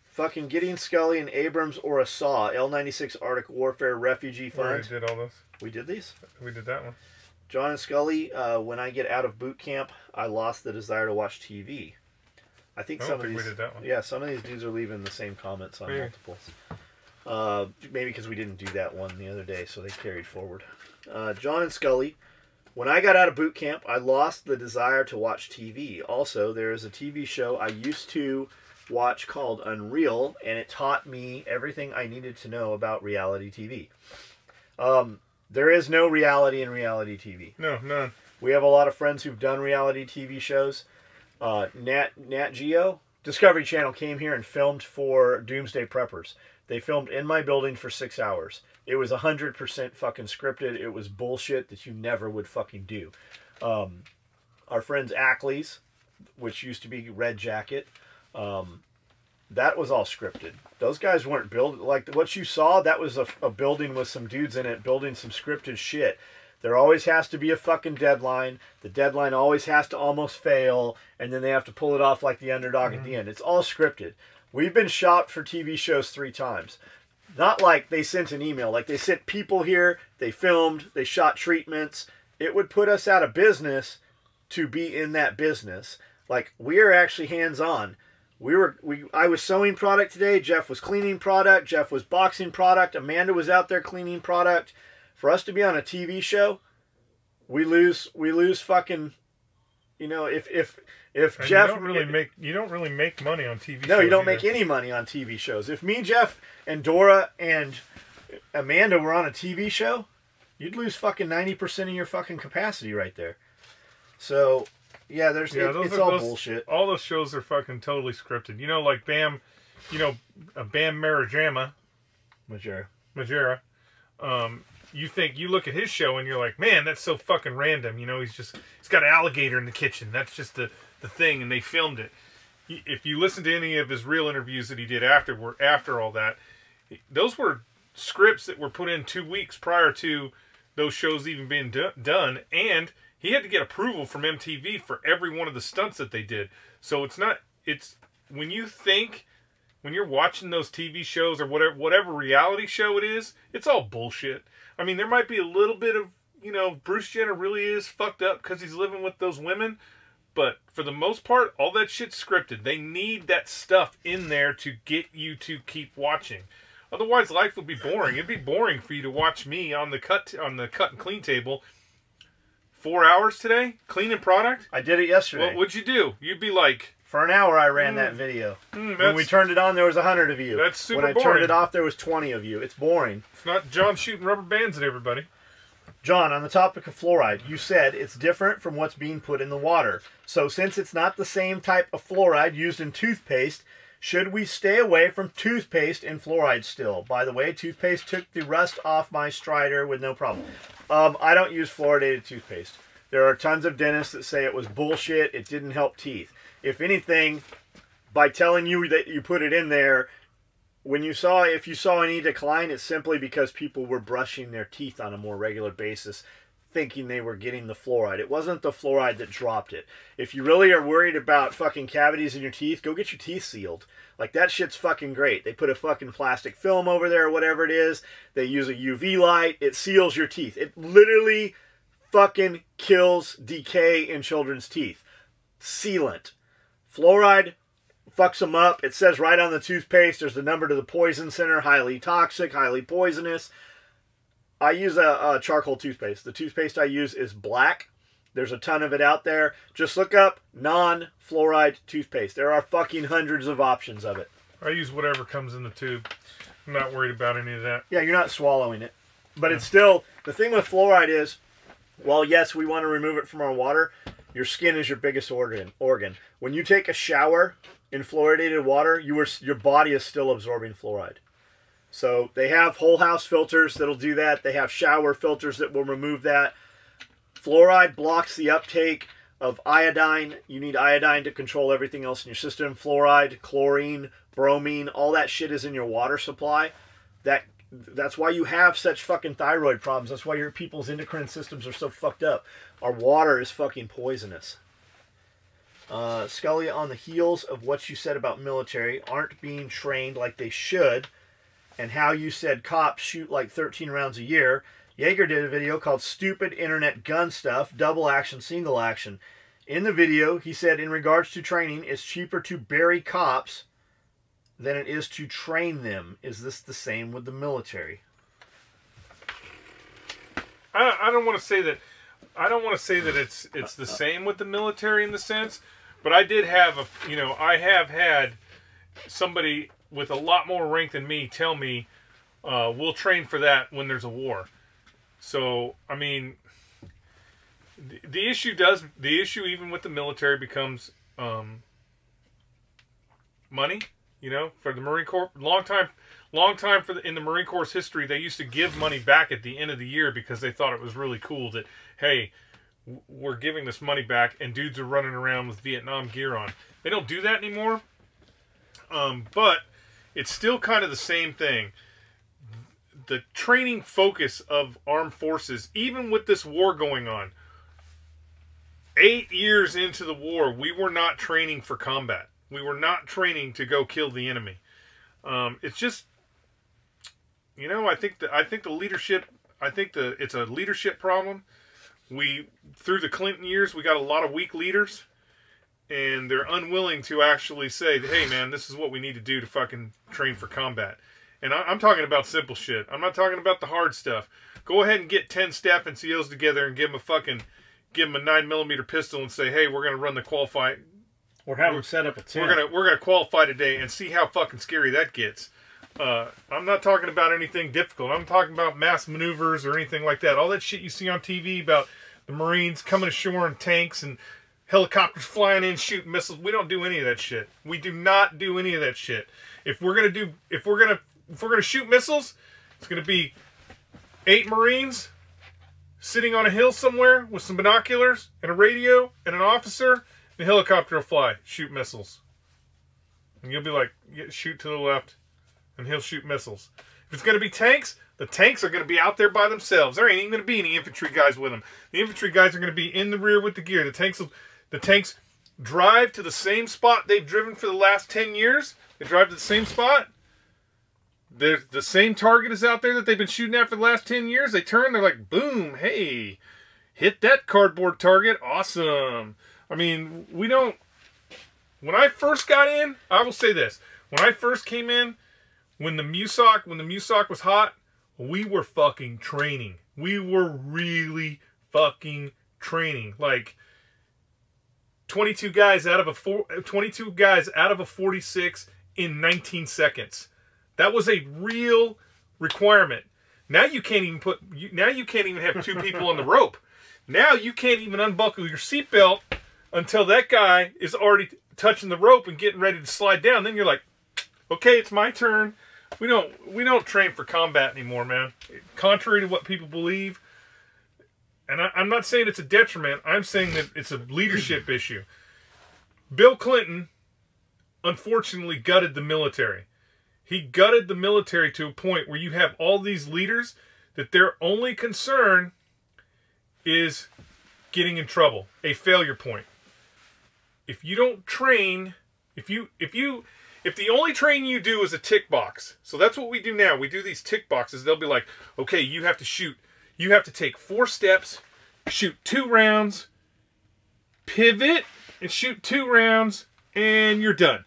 Fucking getting Skully and Abrams or a saw. L96 Arctic Warfare Refugee Fund. We did all those. We did these? We did that one. John and Skully, when I get out of boot camp, I lost the desire to watch TV. I think some of these... we did that one. Yeah, some of these dudes are leaving the same comments on multiples. Maybe because we didn't do that one the other day, so they carried forward. John and Skully, when I got out of boot camp, I lost the desire to watch TV. Also, there is a TV show I used to watch called Unreal, and it taught me everything I needed to know about reality TV. There is no reality in reality TV. No, none. We have a lot of friends who've done reality TV shows. Nat Geo, Discovery Channel came here and filmed for Doomsday Preppers. They filmed in my building for 6 hours. It was 100% fucking scripted. It was bullshit that you never would fucking do. Our friends Ackley's, which used to be Red Jacket, that was all scripted. Those guys weren't building... Like, what you saw, that was a building with some dudes in it building some scripted shit. There always has to be a fucking deadline. The deadline always has to almost fail, and then they have to pull it off like the underdog at the end. It's all scripted. We've been shot for TV shows 3 times. Not like they sent an email. Like, they sent people here, they filmed, they shot treatments. It would put us out of business to be in that business. Like, we are actually hands-on. I was sewing product today. Jeff was cleaning product. Jeff was boxing product. Amanda was out there cleaning product. For us to be on a TV show, we lose fucking, you know, if and Jeff... You don't really make money on TV shows. No, you don't make any money on TV shows. If me, Jeff, and Dora, and Amanda were on a TV show, you'd lose fucking 90% of your fucking capacity right there. So... Yeah, it's all bullshit. All those shows are fucking totally scripted. You know, like Bam, Bam Margera. You look at his show and you're like, man, that's so fucking random. You know, he's got an alligator in the kitchen. That's just the thing, and they filmed it. If you listen to any of his real interviews that he did after all that, those were scripts that were put in 2 weeks prior to those shows even being done, and he had to get approval from MTV for every one of the stunts that they did. So when you're watching those TV shows or whatever reality show it is, it's all bullshit. I mean, there might be a little bit of, Bruce Jenner really is fucked up because he's living with those women. But for the most part, all that shit's scripted. They need that stuff in there to get you to keep watching. Otherwise, life would be boring. It'd be boring for you to watch me on the cut and clean table 4 hours today, cleaning product. I did it yesterday. Well, what'd you do? You'd be like... For an hour, I ran that video. When we turned it on, there was 100 of you. That's super boring. When I turned it off, there was 20 of you. It's boring. It's not John shooting rubber bands at everybody. John, on the topic of fluoride, you said it's different from what's being put in the water. So since it's not the same type of fluoride used in toothpaste, should we stay away from toothpaste and fluoride still? By the way, toothpaste took the rust off my Strider with no problem. I don't use fluoridated toothpaste. There are tons of dentists that say it was bullshit, it didn't help teeth. If anything, by telling you that you put it in there, if you saw any decline, it's simply because people were brushing their teeth on a more regular basis, thinking they were getting the fluoride. It wasn't the fluoride that dropped it. If you really are worried about fucking cavities in your teeth, go get your teeth sealed. Like, that shit's fucking great. They put a fucking plastic film over there or whatever it is. They use a UV light. It seals your teeth. It literally fucking kills decay in children's teeth. Sealant. Fluoride fucks them up. It says right on the toothpaste, there's the number to the poison center. Highly toxic, highly poisonous. I use a charcoal toothpaste. The toothpaste I use is black. There's a ton of it out there. Just look up non-fluoride toothpaste. There are fucking hundreds of options of it. I use whatever comes in the tube. I'm not worried about any of that. Yeah, you're not swallowing it. But it's still, the thing with fluoride is, while yes, we want to remove it from our water, your skin is your biggest organ. When you take a shower in fluoridated water, your body is still absorbing fluoride. So they have whole house filters that'll do that. They have shower filters that will remove that. Fluoride blocks the uptake of iodine. You need iodine to control everything else in your system. Fluoride, chlorine, bromine, all that shit is in your water supply. That's why you have such fucking thyroid problems. That's why your people's endocrine systems are so fucked up. Our water is fucking poisonous. Skully, on the heels of what you said about military aren't being trained like they should, and how you said cops shoot like 13 rounds a year, Yeager did a video called Stupid Internet Gun Stuff, Double Action, Single Action. In the video, he said in regards to training, it's cheaper to bury cops than it is to train them. Is this the same with the military? I don't want to say that. I don't want to say that it's the same with the military in the sense, but I did have I have had somebody with a lot more rank than me tell me, we'll train for that when there's a war. So, I mean, the issue even with the military becomes money. You know, for the Marine Corps, long time in the Marine Corps history, they used to give money back at the end of the year because they thought it was really cool that, hey, we're giving this money back, and dudes are running around with Vietnam gear on. They don't do that anymore, but it's still kind of the same thing. The training focus of armed forces, even with this war going on, 8 years into the war, we were not training for combat. We were not training to go kill the enemy. It's just, I think the leadership. It's a leadership problem. Through the Clinton years, we got a lot of weak leaders, and they're unwilling to actually say, "Hey, man, this is what we need to do to fucking train for combat." And I'm talking about simple shit. I'm not talking about the hard stuff. Go ahead and get 10 staff NCOs together and give them a 9mm pistol and say, "Hey, we're gonna run the qualify." Or have them set up a tent. We're gonna qualify today and see how fucking scary that gets. I'm not talking about anything difficult. I'm talking about mass maneuvers or anything like that. All that shit you see on TV about the Marines coming ashore in tanks and helicopters flying in shooting missiles. We don't do any of that shit. We do not do any of that shit. If we're gonna shoot missiles, it's gonna be 8 Marines sitting on a hill somewhere with some binoculars and a radio and an officer. The helicopter will fly, shoot missiles. And you'll be like, shoot to the left, and he'll shoot missiles. If it's going to be tanks, the tanks are going to be out there by themselves. There ain't even going to be any infantry guys with them. The infantry guys are going to be in the rear with the gear. The tanks drive to the same spot they've driven for the last 10 years. They drive to the same spot. The same target is out there that they've been shooting at for the last 10 years. They turn, they're like, boom, hey, hit that cardboard target. Awesome. I mean, we don't... When I first got in, I will say this. When I first came in, when the MUSOC was hot, we were fucking training. We were really fucking training. Like 22 guys out of a 46 in 19 seconds. That was a real requirement. Now you can't even have 2 people on the rope. Now you can't even unbuckle your seatbelt until that guy is already touching the rope and getting ready to slide down. Then you're like, okay, it's my turn. We don't train for combat anymore, man. Contrary to what people believe. And I'm not saying it's a detriment. I'm saying that it's a leadership issue. Bill Clinton, unfortunately, gutted the military. He gutted the military to a point where you have all these leaders that their only concern is getting in trouble. A failure point. If you don't train, if the only training you do is a tick box, so that's what we do now. We do these tick boxes. They'll be like, okay, you have to shoot. You have to take 4 steps, shoot 2 rounds, pivot, and shoot 2 rounds, and you're done.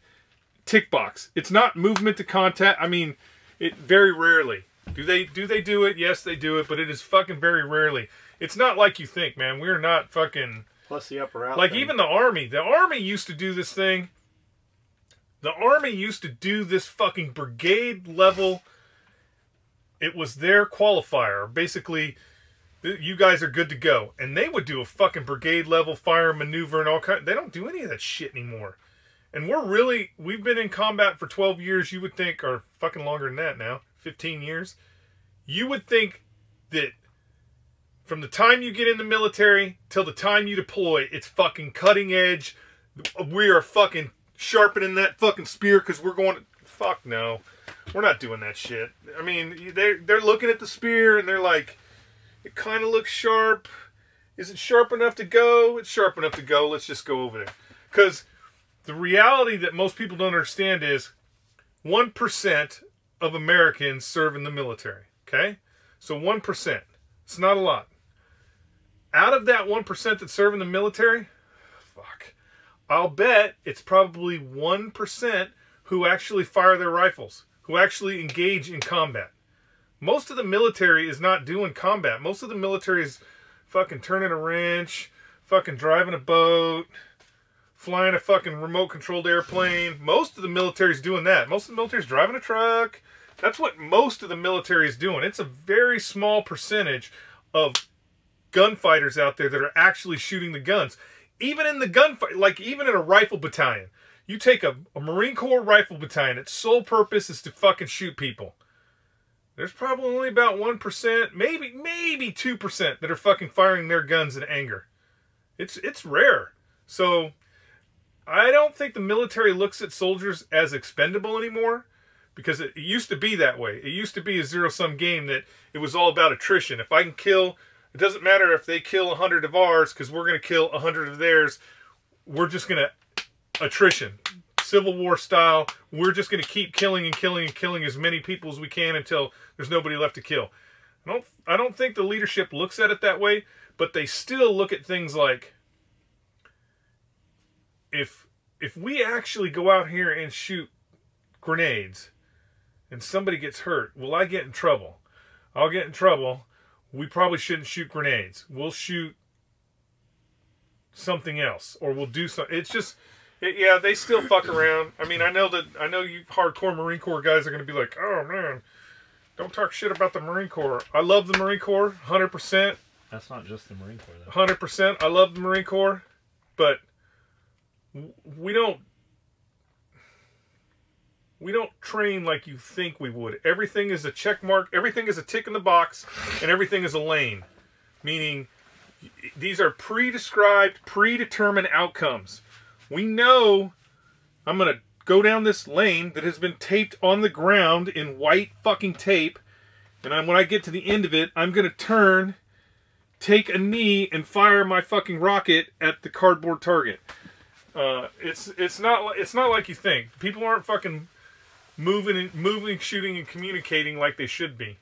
Tick box. It's not movement to contact. I mean, it very rarely. Do they do it? Yes, they do it, but it is fucking very rarely. It's not like you think, man. We're not fucking... Plus the upper out. Like thing. Even the Army. The Army used to do this thing. The Army used to do this fucking brigade level. It was their qualifier. Basically, you guys are good to go. And they would do a fucking brigade level fire maneuver and all kind. They don't do any of that shit anymore. And we've been in combat for 12 years, you would think, or fucking longer than that now, 15 years. You would think that From the time you get in the military till the time you deploy, it's fucking cutting edge. We are fucking sharpening that fucking spear because we're going to... Fuck no. We're not doing that shit. I mean, they're looking at the spear and they're like, it kind of looks sharp. Is it sharp enough to go? It's sharp enough to go. Let's just go over there. Because the reality that most people don't understand is 1% of Americans serve in the military. Okay? So 1%. It's not a lot. Out of that 1% that serve in the military, fuck, I'll bet it's probably 1% who actually fire their rifles, who actually engage in combat. Most of the military is not doing combat. Most of the military is fucking turning a wrench, fucking driving a boat, flying a fucking remote-controlled airplane. Most of the military is doing that. Most of the military is driving a truck. That's what most of the military is doing. It's a very small percentage of gunfighters out there that are actually shooting the guns. Even in the gunfight, like even in a rifle battalion, you take a Marine Corps rifle battalion, its sole purpose is to fucking shoot people. There's probably only about 1%, maybe 2% that are fucking firing their guns in anger. It's rare. So I don't think the military looks at soldiers as expendable anymore, because it used to be that way. It used to be a zero-sum game that it was all about attrition. If I can kill, it doesn't matter if they kill 100 of ours because we're going to kill 100 of theirs. We're just going to attrition, Civil War style. We're just going to keep killing and killing and killing as many people as we can until there's nobody left to kill. I don't think the leadership looks at it that way, but they still look at things like, if we actually go out here and shoot grenades and somebody gets hurt, will I get in trouble? I'll get in trouble. We probably shouldn't shoot grenades. We'll shoot something else, or we'll do something. It's just... yeah, they still fuck around. I mean, I know you hardcore Marine Corps guys are going to be like, oh man, don't talk shit about the Marine Corps. I love the Marine Corps, 100%. That's not just the Marine Corps, though. 100%. I love the Marine Corps, but we don't train like you think we would. Everything is a check mark. Everything is a tick in the box, and everything is a lane. Meaning, these are pre-described, predetermined outcomes. We know I'm going to go down this lane that has been taped on the ground in white fucking tape. And when I get to the end of it, I'm going to turn, take a knee, and fire my fucking rocket at the cardboard target. It's not like you think. People aren't fucking moving, shooting, and communicating like they should be.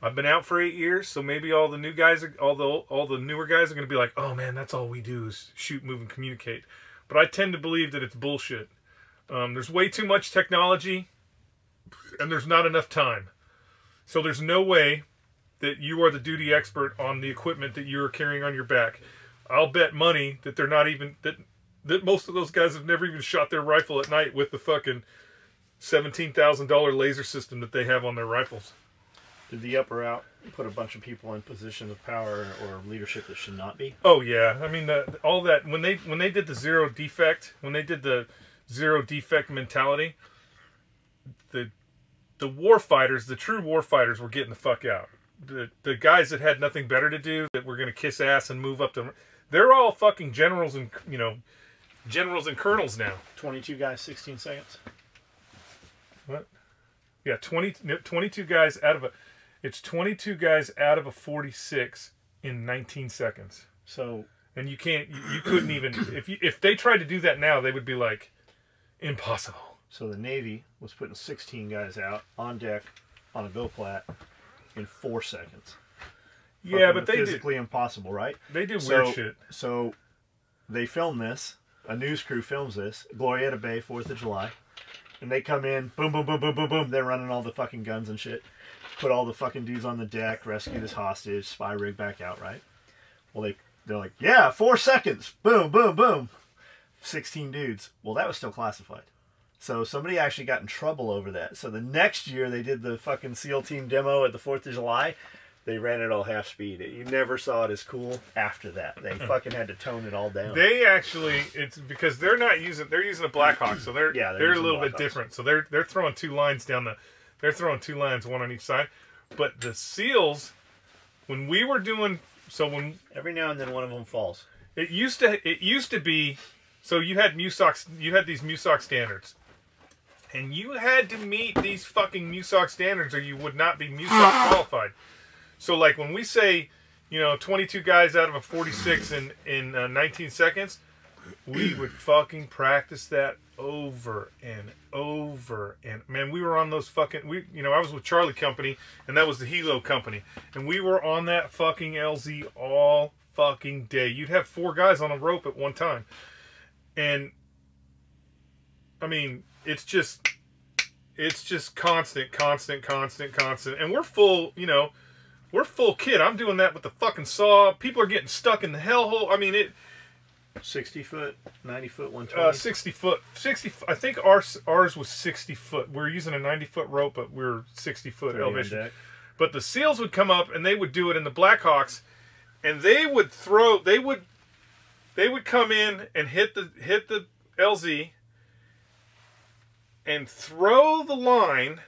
I've been out for 8 years, so maybe all the new guys, all the newer guys are going to be like, oh man, that's all we do is shoot, move, and communicate. But I tend to believe that it's bullshit. There's way too much technology, and there's not enough time. So there's no way that you are the duty expert on the equipment that you're carrying on your back. I'll bet money that they're not even, that most of those guys have never even shot their rifle at night with the fucking $17,000 laser system that they have on their rifles. Did the up or out put a bunch of people in position of power or leadership that should not be? Oh yeah, I mean all that when they did the zero defect mentality, the war fighters, the true war fighters, were getting the fuck out. The guys that had nothing better to do, that were going to kiss ass and move up to, they're all fucking generals and generals and colonels now. 22 guys, 16 seconds. What? Yeah, 22 guys out of a. It's 22 guys out of a 46 in 19 seconds. So, and you couldn't even, if they tried to do that now, they would be like, impossible. So the Navy was putting 16 guys out on deck on a bill plat in 4 seconds. Yeah, but they physically impossible, right? They do weird shit. So they film this. A news crew films this. Glorieta Bay, 4th of July. And they come in, boom, boom, boom, boom, boom, boom. They're running all the fucking guns and shit. Put all the fucking dudes on the deck, rescue this hostage, spy rig back out, right? Well, they're like, yeah, 4 seconds. Boom, boom, boom. 16 dudes. Well, that was still classified. So somebody actually got in trouble over that. So the next year they did the fucking SEAL team demo at the 4th of July. They ran it all half speed. You never saw it as cool after that. They fucking had to tone it all down. They actually, it's because they're using a Blackhawk, so they're a little bit different. So they're throwing 2 lines down the, they're throwing 2 lines, one on each side. But the SEALs when we were doing, so when every now and then one of them falls. it used to be, so you had MUSOC, you had these MUSOC standards, and you had to meet these fucking MUSOC standards or you would not be MUSOC qualified. So like when we say, you know, 22 guys out of a 46 in 19 seconds, we would fucking practice that over and over. And man, we were on those fucking, you know, I was with Charlie Company and that was the Hilo Company. And we were on that fucking LZ all fucking day. You'd have 4 guys on a rope at one time. And I mean, it's just constant. And we're full, you know, we're full kit. I'm doing that with the fucking saw. People are getting stuck in the hellhole. I mean, 60 foot, 90 foot, 120? 60 foot. 60. I think ours was 60 foot. We're using a 90 foot rope, but we're 60 foot elevation. But the SEALs would come up and they would do it in the Blackhawks, and they would throw. They would come in and hit the LZ and throw the line,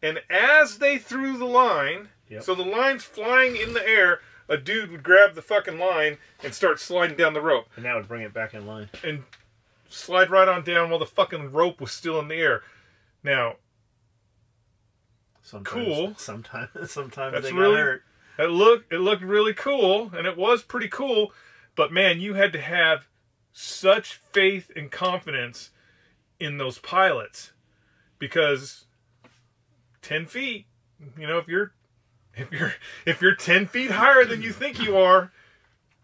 and as they threw the line, so the line's flying in the air, a dude would grab the fucking line and start sliding down the rope. And that would bring it back in line. And slide right on down while the fucking rope was still in the air. Now, cool. Sometimes that's they really, got hurt. It looked really cool, and it was pretty cool. But man, you had to have such faith and confidence in those pilots, because 10 feet, you know, if you're 10 feet higher than you think you are,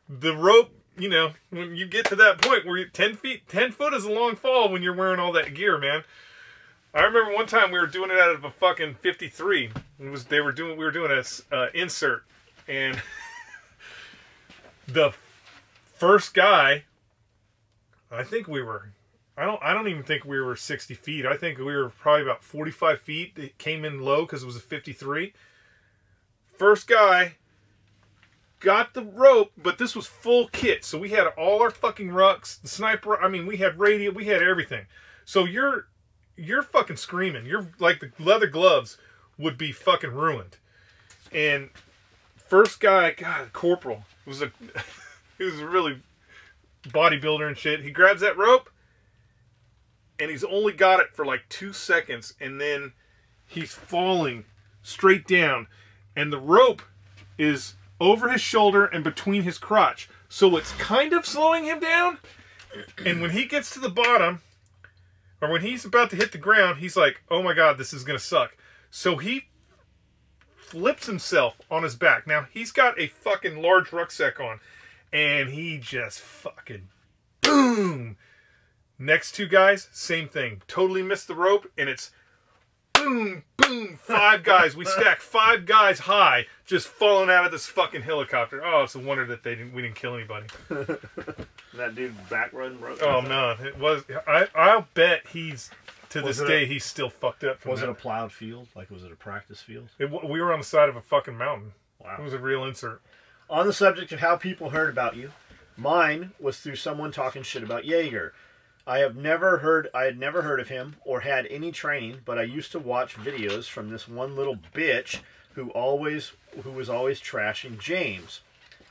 the rope, you know, when you get to that point where you're 10 foot is a long fall when you're wearing all that gear, man. I remember one time we were doing it out of a fucking 53. We were doing a insert, and the first guy, I don't even think we were 60 feet. I think we were probably about 45 feet. It came in low because it was a 53. First guy got the rope, but this was full kit. So we had all our fucking rucks, the sniper, I mean, we had radio, we had everything. So you're fucking screaming. You're like, the leather gloves would be fucking ruined. And first guy, God, corporal, he was a really bodybuilder and shit. He grabs that rope, and he's only got it for like 2 seconds, and then he's falling straight down, and the rope is over his shoulder and between his crotch, so it's kind of slowing him down. And when he gets to the bottom, or when he's about to hit the ground, he's like, oh my god, this is gonna suck. So he flips himself on his back. Now, he's got a fucking large rucksack on, and he just fucking boom. Next 2 guys, same thing. Totally missed the rope, and it's boom, boom, 5 guys. We stacked 5 guys high, just falling out of this fucking helicopter. Oh, it's a wonder that we didn't kill anybody. That dude's back run broke. Oh no, it was. I'll bet he's to this day he's still fucked up. Was it a plowed field? Like, was it a practice field? We were on the side of a fucking mountain. Wow. It was a real insert. On the subject of how people heard about you, mine was through someone talking shit about Yeager. I had never heard of him or had any training, but I used to watch videos from this one little bitch who was always trashing James.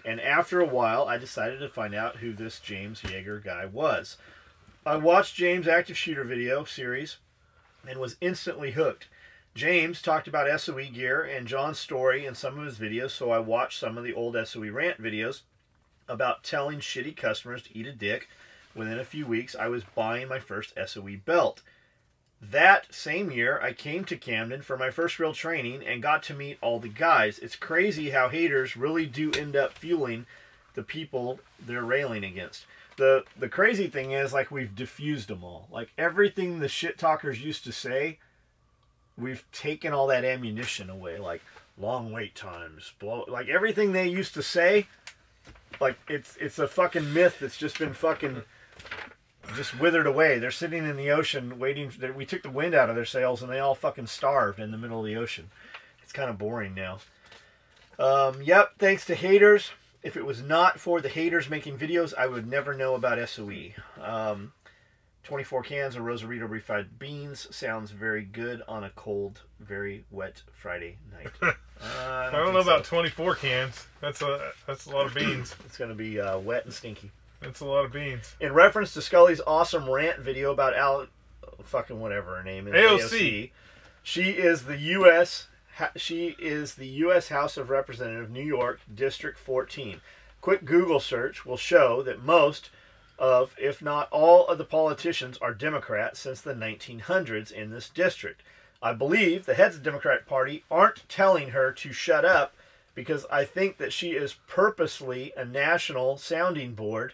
And after a while, I decided to find out who this James Yeager guy was. I watched James' active shooter video series and was instantly hooked. James talked about SOE gear and John's story in some of his videos, so I watched some of the old SOE rant videos about telling shitty customers to eat a dick. Within a few weeks, I was buying my first SOE belt. That same year, I came to Camden for my first real training and got to meet all the guys. It's crazy how haters really do end up fueling the people they're railing against. The crazy thing is, like, we've diffused them all. Like, everything the shit talkers used to say, we've taken all that ammunition away. Like, long wait times, like, everything they used to say, like, it's a fucking myth that's just been fucking just withered away. They're sitting in the ocean waiting. We took the wind out of their sails, and they all fucking starved in the middle of the ocean. It's kind of boring now. Yep, thanks to haters. If it was not for the haters making videos, I would never know about SOE. 24 cans of Rosarito refried beans sounds very good on a cold, very wet Friday night. I don't know about 24 cans. That's a lot of beans. It's going to be wet and stinky. That's a lot of beans. In reference to Skully's awesome rant video about fucking whatever her name is, AOC. She is the U.S. House of Representatives, New York, District 14. Quick Google search will show that most of, if not all of the politicians are Democrats since the 1900s in this district. I believe the heads of the Democratic Party aren't telling her to shut up because I think that she is purposely a national sounding board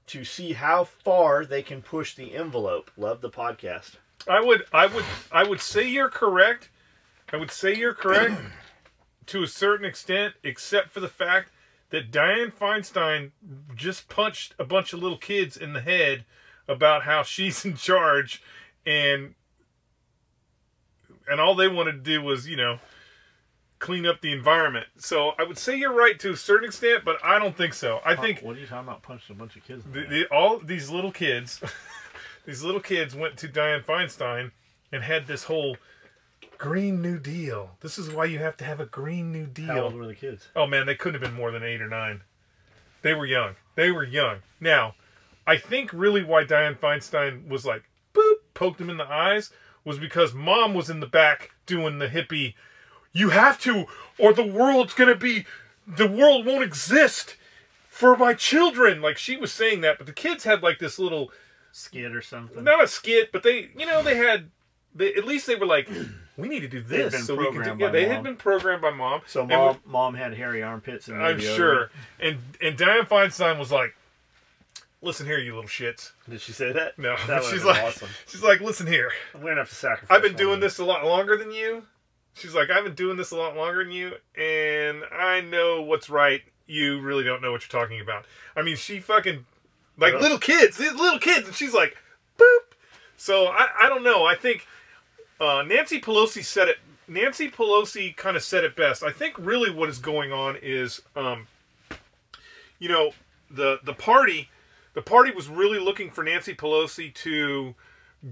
to see how far they can push the envelope. Love the podcast. I would say you're correct. I would say you're correct to a certain extent, except for the fact that Dianne Feinstein just punched a bunch of little kids in the head about how she's in charge, and all they wanted to do was, you know, clean up the environment. So I would say you're right to a certain extent, but I don't think so. I think... What are you talking about, punching a bunch of kids? All these little kids, these little kids went to Dianne Feinstein and had this whole Green New Deal. This is why you have to have a Green New Deal. How old were the kids? Oh man, they couldn't have been more than 8 or 9. They were young. They were young. Now, I think really why Dianne Feinstein was like, boop, poked him in the eyes, was because Mom was in the back doing the hippie, you have to, or the world won't exist for my children. Like, she was saying that, but the kids had like this little... skit or something? Not a skit, but they, you know, at least they were like, we need to do this. So we can do, yeah, they had been programmed by Mom. So mom had hairy armpits. And I'm sure. And Dianne Feinstein was like, listen here, you little shits. Did she say that? No. That she's like, awesome. She's like, listen here. I'm going to have to sacrifice. I've been doing this a lot longer than you. She's like, I've been doing this a lot longer than you, and I know what's right. You really don't know what you're talking about. I mean, she fucking, like, little kids, and she's like, boop. So, I don't know. I think Nancy Pelosi said it. Nancy Pelosi kind of said it best. I think really what is going on is, you know, the party was really looking for Nancy Pelosi to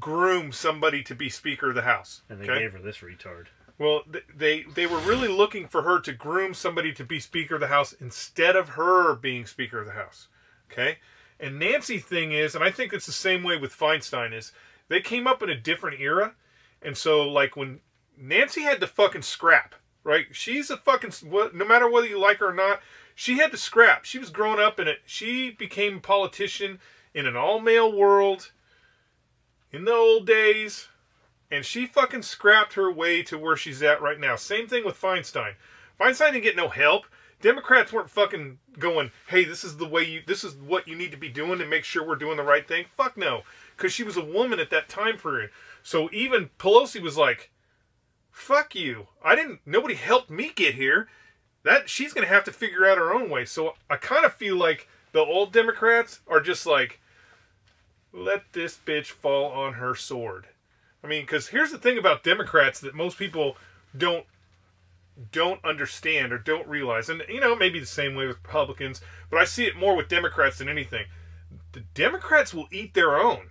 groom somebody to be Speaker of the House. And they gave her this retard. Well, they were really looking for her to groom somebody to be Speaker of the House instead of her being Speaker of the House. Okay? And Nancy's thing is, and I think it's the same way with Feinstein, is they came up in a different era. And so, like, when Nancy had to fucking scrap, right? She's a fucking, no matter whether you like her or not, she had to scrap. She was growing up in it. She became a politician in an all-male world in the old days. And she fucking scrapped her way to where she's at right now. Same thing with Feinstein. Feinstein didn't get no help. Democrats weren't fucking going, hey, this is what you need to be doing to make sure we're doing the right thing. Fuck no. Because she was a woman at that time period. So even Pelosi was like, fuck you. Nobody helped me get here. She's going to have to figure out her own way. So I kind of feel like the old Democrats are just like, let this bitch fall on her sword. I mean, because here's the thing about Democrats that most people don't understand or don't realize. And, you know, maybe the same way with Republicans, but I see it more with Democrats than anything. The Democrats will eat their own.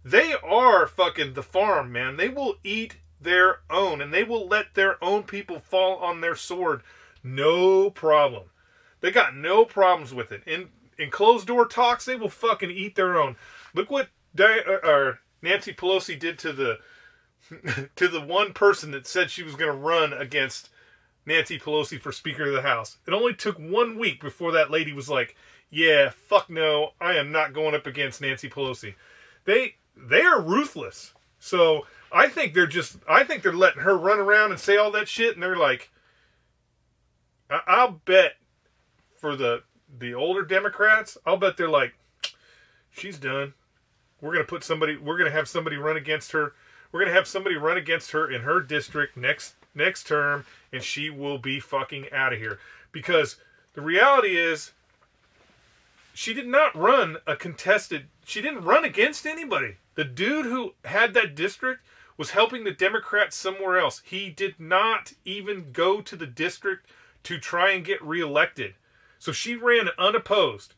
They are fucking the farm, man. They will eat their own, and they will let their own people fall on their sword. No problem. They got no problems with it. In closed-door talks, they will fucking eat their own. Look what Nancy Pelosi did to the one person that said she was going to run against Nancy Pelosi for Speaker of the House. It only took 1 week before that lady was like, yeah, fuck no, I am not going up against Nancy Pelosi. They are ruthless. So I think they're letting her run around and say all that shit, and they're like, I'll bet for the older Democrats, I'll bet they're like, she's done. We're going to have somebody run against her. We're going to have somebody run against her in her district next term, and she will be fucking out of here. Because the reality is, she did not run she didn't run against anybody. The dude who had that district was helping the Democrats somewhere else. He did not even go to the district to try and get reelected. So she ran unopposed.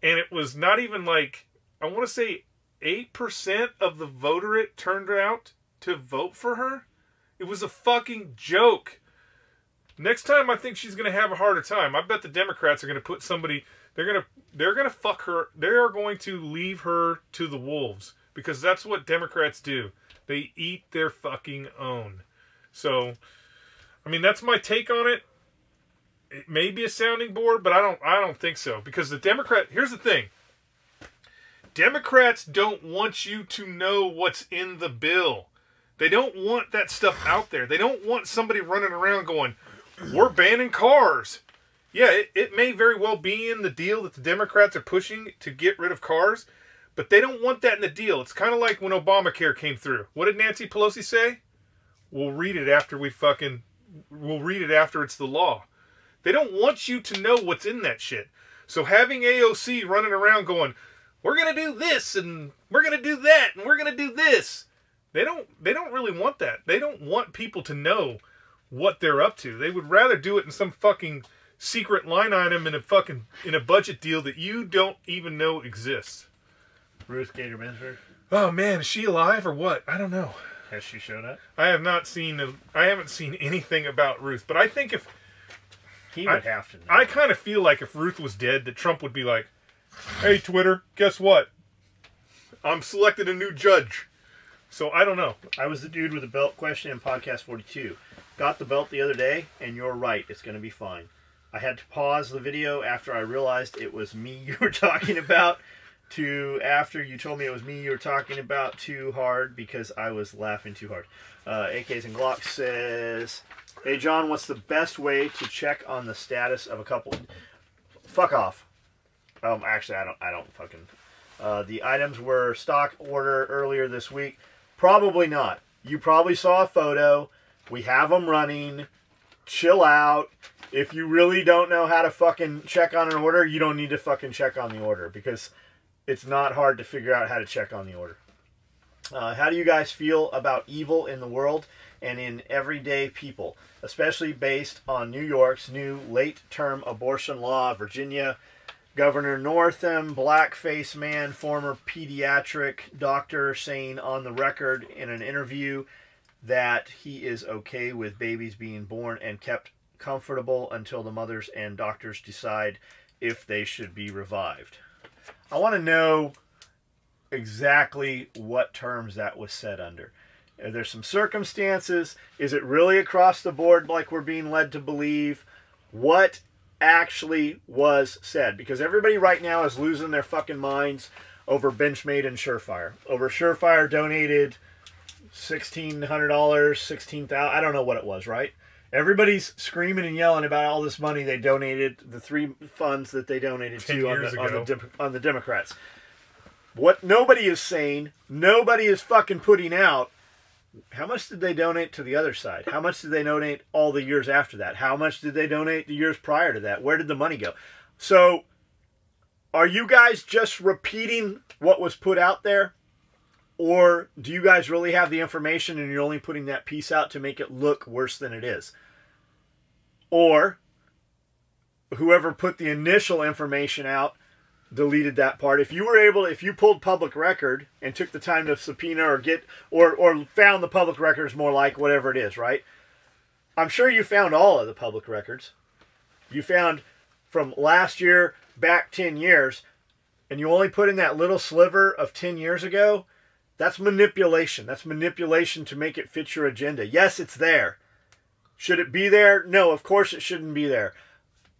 And it was not even like, I want to say 8% of the voterate turned out to vote for her? It was a fucking joke. Next time, I think she's going to have a harder time. I bet the Democrats are going to put somebody... They're going to fuck her. They are going to leave her to the wolves. Because that's what Democrats do. They eat their fucking own. So, I mean, that's my take on it. It may be a sounding board, but I don't think so. Because the here's the thing. Democrats don't want you to know what's in the bill. They don't want that stuff out there. They don't want somebody running around going, we're banning cars. Yeah, it may very well be in the deal that the Democrats are pushing to get rid of cars, but they don't want that in the deal. It's kind of like when Obamacare came through. What did Nancy Pelosi say? We'll read it after it's the law. They don't want you to know what's in that shit. So having AOC running around going, we're going to do this, and we're going to do that, and we're going to do this. They don't really want that. They don't want people to know what they're up to. They would rather do it in some fucking secret line item in a budget deal that you don't even know exists. Ruth Gator Ginsburg. Oh man, is she alive or what? I don't know. Has she showed up? I haven't seen anything about Ruth, but I think if he would have to know. I kind of feel like if Ruth was dead, that Trump would be like, hey, Twitter, guess what? I'm selected a new judge. So I don't know. I was the dude with the belt question in podcast 42. Got the belt the other day, and you're right. It's going to be fine. I had to pause the video after I realized it was me you were talking about to after you told me it was me you were talking about too hard because I was laughing too hard. AKs and Glocks says, hey, John, what's the best way to check on the status of a couple? Fuck off. Actually, I don't fucking... the items were stock order earlier this week. Probably not. You probably saw a photo. We have them running. Chill out. If you really don't know how to fucking check on an order, you don't need to fucking check on the order because it's not hard to figure out how to check on the order. How do you guys feel about evil in the world and in everyday people, especially based on New York's new late-term abortion law, Virginia, Governor Northam, blackface man, former pediatric doctor, saying on the record in an interview that he is okay with babies being born and kept comfortable until the mothers and doctors decide if they should be revived. I want to know exactly what terms that was said under. Are there some circumstances? Is it really across the board like we're being led to believe? What actually was said? Because everybody right now is losing their fucking minds over Benchmade and Surefire. Over Surefire donated $1,600, $16,000. I don't know what it was, right? Everybody's screaming and yelling about all this money they donated, the 3 funds that they donated to on the Democrats. What nobody is saying, nobody is fucking putting out, how much did they donate to the other side? How much did they donate all the years after that? How much did they donate the years prior to that? Where did the money go? So, are you guys just repeating what was put out there? Or do you guys really have the information and you're only putting that piece out to make it look worse than it is? Or, whoever put the initial information out deleted that part. If you pulled public record and took the time to subpoena or found the public records, more like whatever it is, right? I'm sure you found all of the public records. You found from last year back 10 years, and you only put in that little sliver of 10 years ago. That's manipulation. That's manipulation to make it fit your agenda. Yes, it's there. Should it be there? No, of course it shouldn't be there.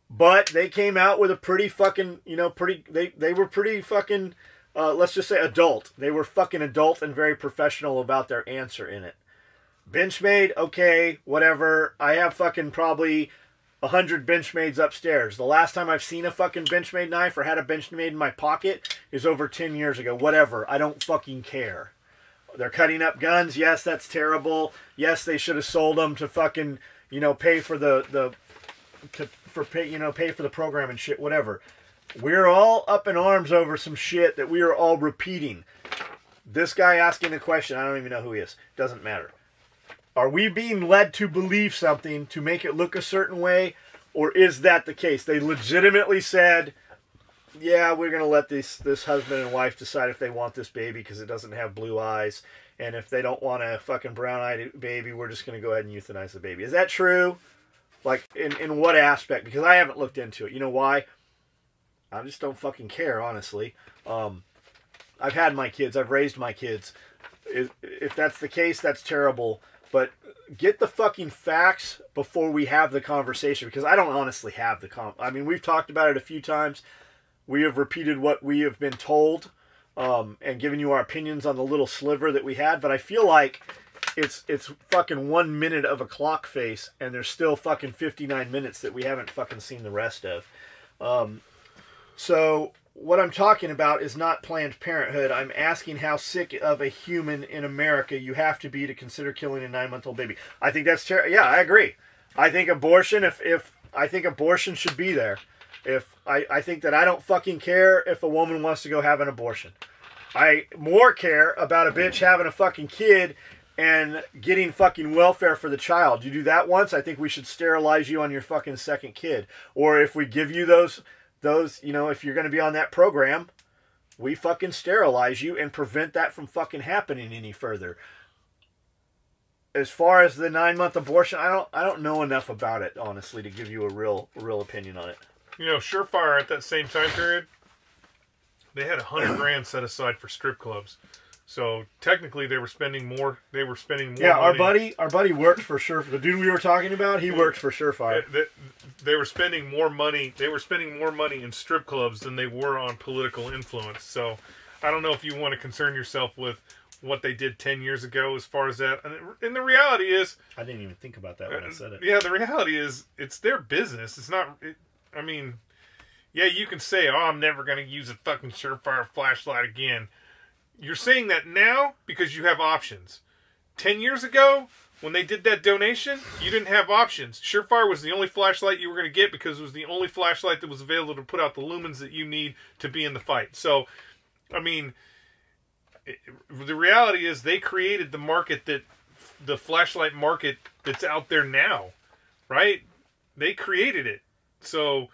But they came out with a pretty fucking, they were pretty fucking, let's just say adult. They were fucking adult and very professional about their answer in it. Benchmade, okay, whatever. I have fucking probably 100 Benchmades upstairs. The last time I've seen a fucking Benchmade knife or had a Benchmade in my pocket is over 10 years ago. Whatever. I don't fucking care. They're cutting up guns. Yes, that's terrible. Yes, they should have sold them to fucking, pay for pay for the program and shit, whatever. We're all up in arms over some shit that we are all repeating. This guy asking the question, I don't even know who he is. Doesn't matter. Are we being led to believe something to make it look a certain way? Or is that the case? They legitimately said yeah, we're gonna let this husband and wife decide if they want this baby because it doesn't have blue eyes, and if they don't want a fucking brown-eyed baby, we're just gonna go ahead and euthanize the baby. Is that true? Like, in what aspect? Because I haven't looked into it. You know why? I just don't fucking care, honestly. I've had my kids. I've raised my kids. If that's the case, that's terrible. But get the fucking facts before we have the conversation, because I don't honestly have the I mean, we've talked about it a few times. We have repeated what we have been told, and given you our opinions on the little sliver that we had. But I feel like it's fucking 1 minute of a clock face, and there's still fucking 59 minutes that we haven't fucking seen the rest of. So what I'm talking about is not Planned Parenthood. I'm asking how sick of a human in America you have to be to consider killing a 9-month-old baby. I think that's terrible. Yeah, I agree. I think abortion, I think abortion should be there. I think that I don't fucking care if a woman wants to go have an abortion. I more care about a bitch having a fucking kid and getting fucking welfare for the child. You do that once, I think we should sterilize you on your fucking second kid. Or if we give you those, you know, if you're going to be on that program, we fucking sterilize you and prevent that from fucking happening any further. As far as the 9-month abortion, I don't know enough about it, honestly, to give you a real opinion on it. You know, Surefire at that same time period, they had $100,000 set aside for strip clubs. So technically, they were spending more. They were spending more. Yeah, money. our buddy worked for Surefire. The dude we were talking about, he worked for Surefire. They were spending more money. They were spending more money in strip clubs than they were on political influence. So I don't know if you want to concern yourself with what they did 10 years ago as far as that. And the reality is, I didn't even think about that when I said it. Yeah, the reality is, it's their business. It's not. I mean, yeah, you can say, "Oh, I'm never going to use a fucking Surefire flashlight again." You're saying that now because you have options. 10 years ago, when they did that donation, you didn't have options. Surefire was the only flashlight you were going to get because it was the only flashlight that was available to put out the lumens that you need to be in the fight. So, I mean, the reality is they created the market the flashlight market that's out there now, right? They created it. So,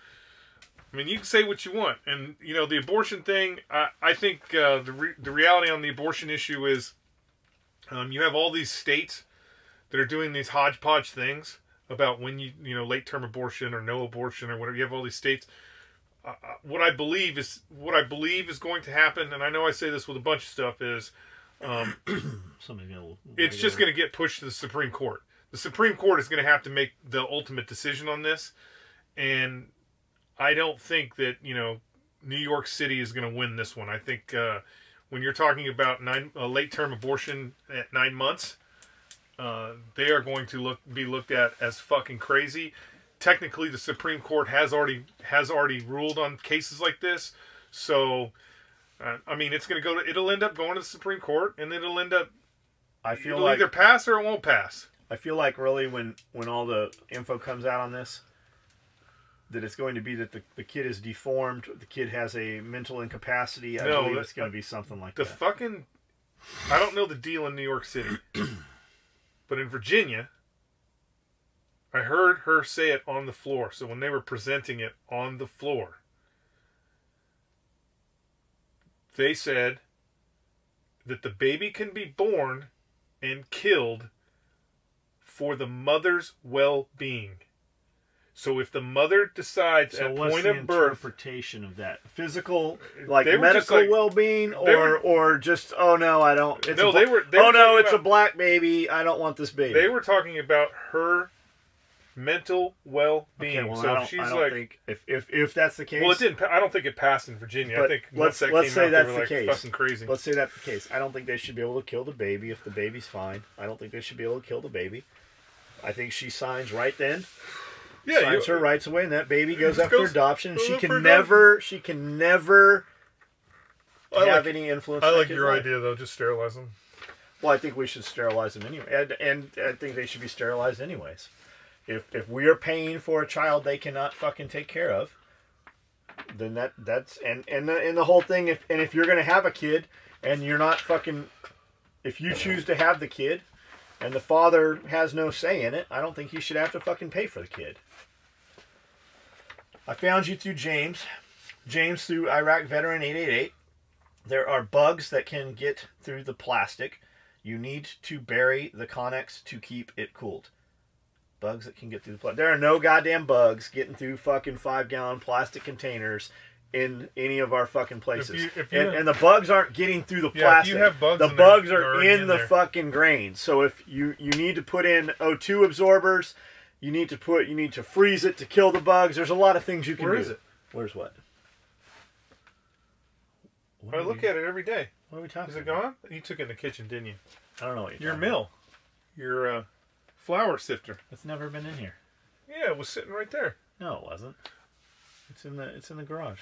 I mean, you can say what you want, and you know the abortion thing. I think the reality on the abortion issue is you have all these states that are doing these hodgepodge things about when you know late term abortion or no abortion or whatever. You have all these states. What I believe is going to happen, and I know I say this with a bunch of stuff, is it's just going to get pushed to the Supreme Court. The Supreme Court is going to have to make the ultimate decision on this, and I don't think that, you know, New York City is going to win this one. I think when you're talking about late-term abortion at 9 months, they are going to be looked at as fucking crazy. Technically, the Supreme Court has already ruled on cases like this. So, I mean, it'll end up going to the Supreme Court, and it'll end up. It'll either pass or it won't pass. I feel like really when all the info comes out on this, that it's going to be that the kid is deformed, the kid has a mental incapacity. I believe it's going to be something like that. I don't know the deal in New York City, but in Virginia, I heard her say it on the floor. So when they were presenting it on the floor, they said that the baby can be born and killed for the mother's well-being. So if the mother decides at point of birth, interpretation of that physical, like medical well-being, or just oh no, I don't. It's it's a black baby. I don't want this baby. They were talking about her mental well-being. Okay, well, so I don't think if that's the case, well, it didn't. I don't think it passed in Virginia. I think let's say that's the case. Fucking crazy. Let's say that's the case. I don't think they should be able to kill the baby if the baby's fine. I don't think they should be able to kill the baby. I think she signs right then. Yeah, signs her rights away, and that baby goes up for adoption, and she can never have any influence. I like your idea, though. Just sterilize them. Well, I think we should sterilize them anyway, and I think they should be sterilized anyways. If we are paying for a child they cannot fucking take care of, then that's and the whole thing. If you're gonna have a kid and you're not fucking, if you choose to have the kid, and the father has no say in it, I don't think he should have to fucking pay for the kid. I found you through James. James through Iraq Veteran 888. There are bugs that can get through the plastic. You need to bury the Connex to keep it cooled. Bugs that can get through the plastic. There are no goddamn bugs getting through fucking 5-gallon plastic containers in any of our fucking places. And the bugs aren't getting through the plastic. If you have bugs the bugs are in the fucking grains. So if you need to put in O2 absorbers, you need to freeze it to kill the bugs. There's a lot of things you can do. Where is it? Where's what? I look at it every day. What are we talking about? Is it gone? You took it in the kitchen, didn't you? I don't know what your mill. Your flour sifter. It's never been in here. Yeah, it was sitting right there. No, it wasn't. It's in the garage.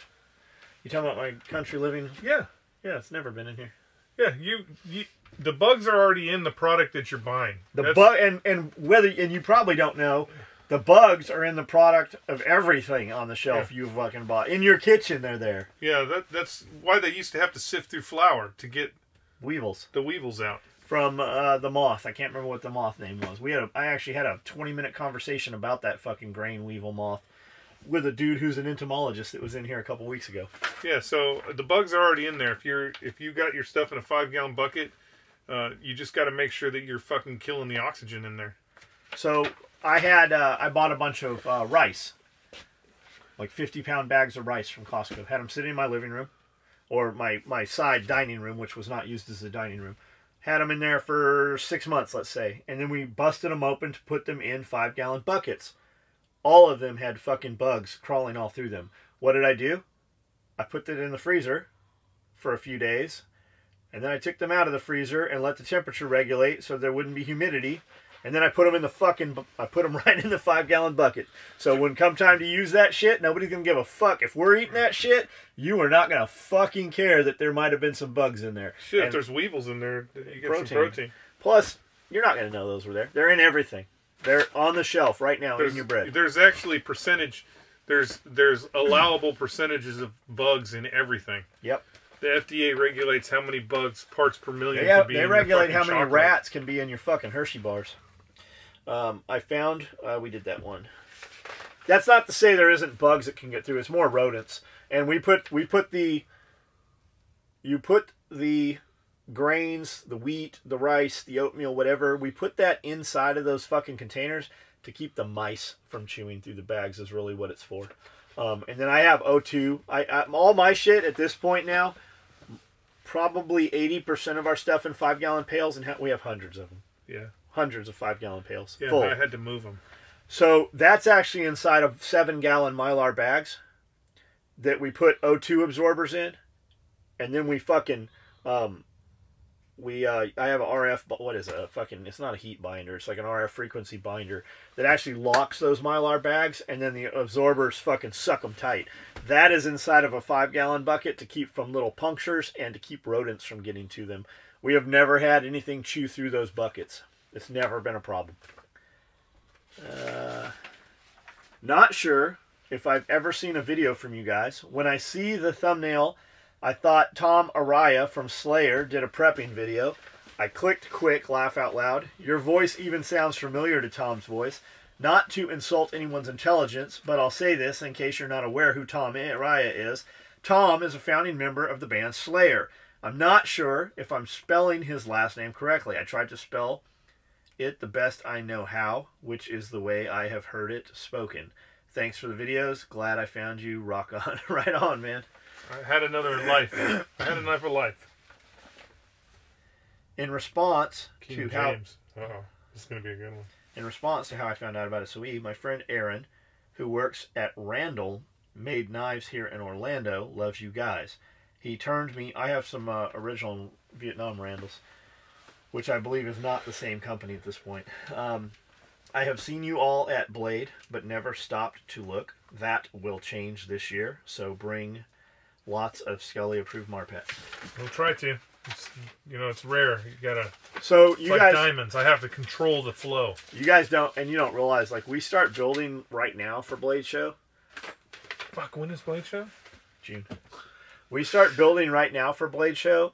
You talking about my country living? Yeah. Yeah, it's never been in here. Yeah, you the bugs are already in the product that you're buying. And you probably don't know, the bugs are in the product of everything on the shelf you've fucking bought. In your kitchen, they're there. Yeah, that's why they used to have to sift through flour to get weevils. The weevils out. From the moth. I can't remember what the moth name was. I actually had a 20-minute conversation about that fucking grain weevil moth with a dude who's an entomologist that was in here a couple weeks ago. Yeah, so the bugs are already in there. If you got your stuff in a 5-gallon bucket, you just got to make sure that you're fucking killing the oxygen in there. So I bought a bunch of rice, like 50-pound bags of rice from Costco. Had them sitting in my living room, or my side dining room, which was not used as a dining room. Had them in there for 6 months, let's say, and then we busted them open to put them in 5-gallon buckets. All of them had fucking bugs crawling all through them. What did I do? I put that in the freezer for a few days, and then I took them out of the freezer and let the temperature regulate so there wouldn't be humidity. And then I put them in I put them right in the 5-gallon bucket. So when come time to use that shit, nobody's going to give a fuck. If we're eating that shit, you are not going to fucking care that there might have been some bugs in there. Shit, if there's weevils in there, you get some protein. Plus, you're not going to know those were there. They're in everything. They're on the shelf right now in your bread. There's actually there's allowable percentages of bugs in everything. Yep. The FDA regulates how many bugs, parts per million, can be in your regulate how many rats can be in your fucking Hershey bars. I found, we did that one. That's not to say there isn't bugs that can get through. It's more rodents. And you put the grains, the wheat, the rice, the oatmeal, whatever. We put that inside of those fucking containers to keep the mice from chewing through the bags is really what it's for. And then I have O2. All my shit at this point now, probably 80% of our stuff in 5-gallon pails, and we have hundreds of them. Yeah. Hundreds of 5-gallon pails. Yeah, full. I had to move them. So that's actually inside of 7-gallon Mylar bags that we put O2 absorbers in, and then we fucking I have an RF. What is it? It's not a heat binder. It's like an RF frequency binder that actually locks those Mylar bags, and then the absorbers fucking suck them tight. That is inside of a 5-gallon bucket to keep from little punctures and to keep rodents from getting to them. We have never had anything chew through those buckets. It's never been a problem. Not sure if I've ever seen a video from you guys. When I see the thumbnail, I thought Tom Araya from Slayer did a prepping video. I clicked quick, laugh out loud. Your voice even sounds familiar to Tom's voice. Not to insult anyone's intelligence, but I'll say this in case you're not aware who Tom Araya is. Tom is a founding member of the band Slayer. I'm not sure if I'm spelling his last name correctly. I tried to spell it the best I know how, which is the way I have heard it spoken. Thanks for the videos. Glad I found you. Rock on. Right on, man. I had another life. I had another life. In response King to James. Uh-oh. This is going to be a good one. In response to how I found out about a SOE, my friend Aaron, who works at Randall Made Knives here in Orlando, loves you guys. He turned me... I have some original Vietnam Randalls, which I believe is not the same company at this point. I have seen you all at Blade, but never stopped to look. That will change this year, so bring lots of Skully approved Marpets. We'll try to. It's rare. You gotta. So you like guys, diamonds. I have to control the flow. You guys don't, and you don't realize, like, we start building right now for Blade Show. Fuck, when is Blade Show? June. We start building right now for Blade Show.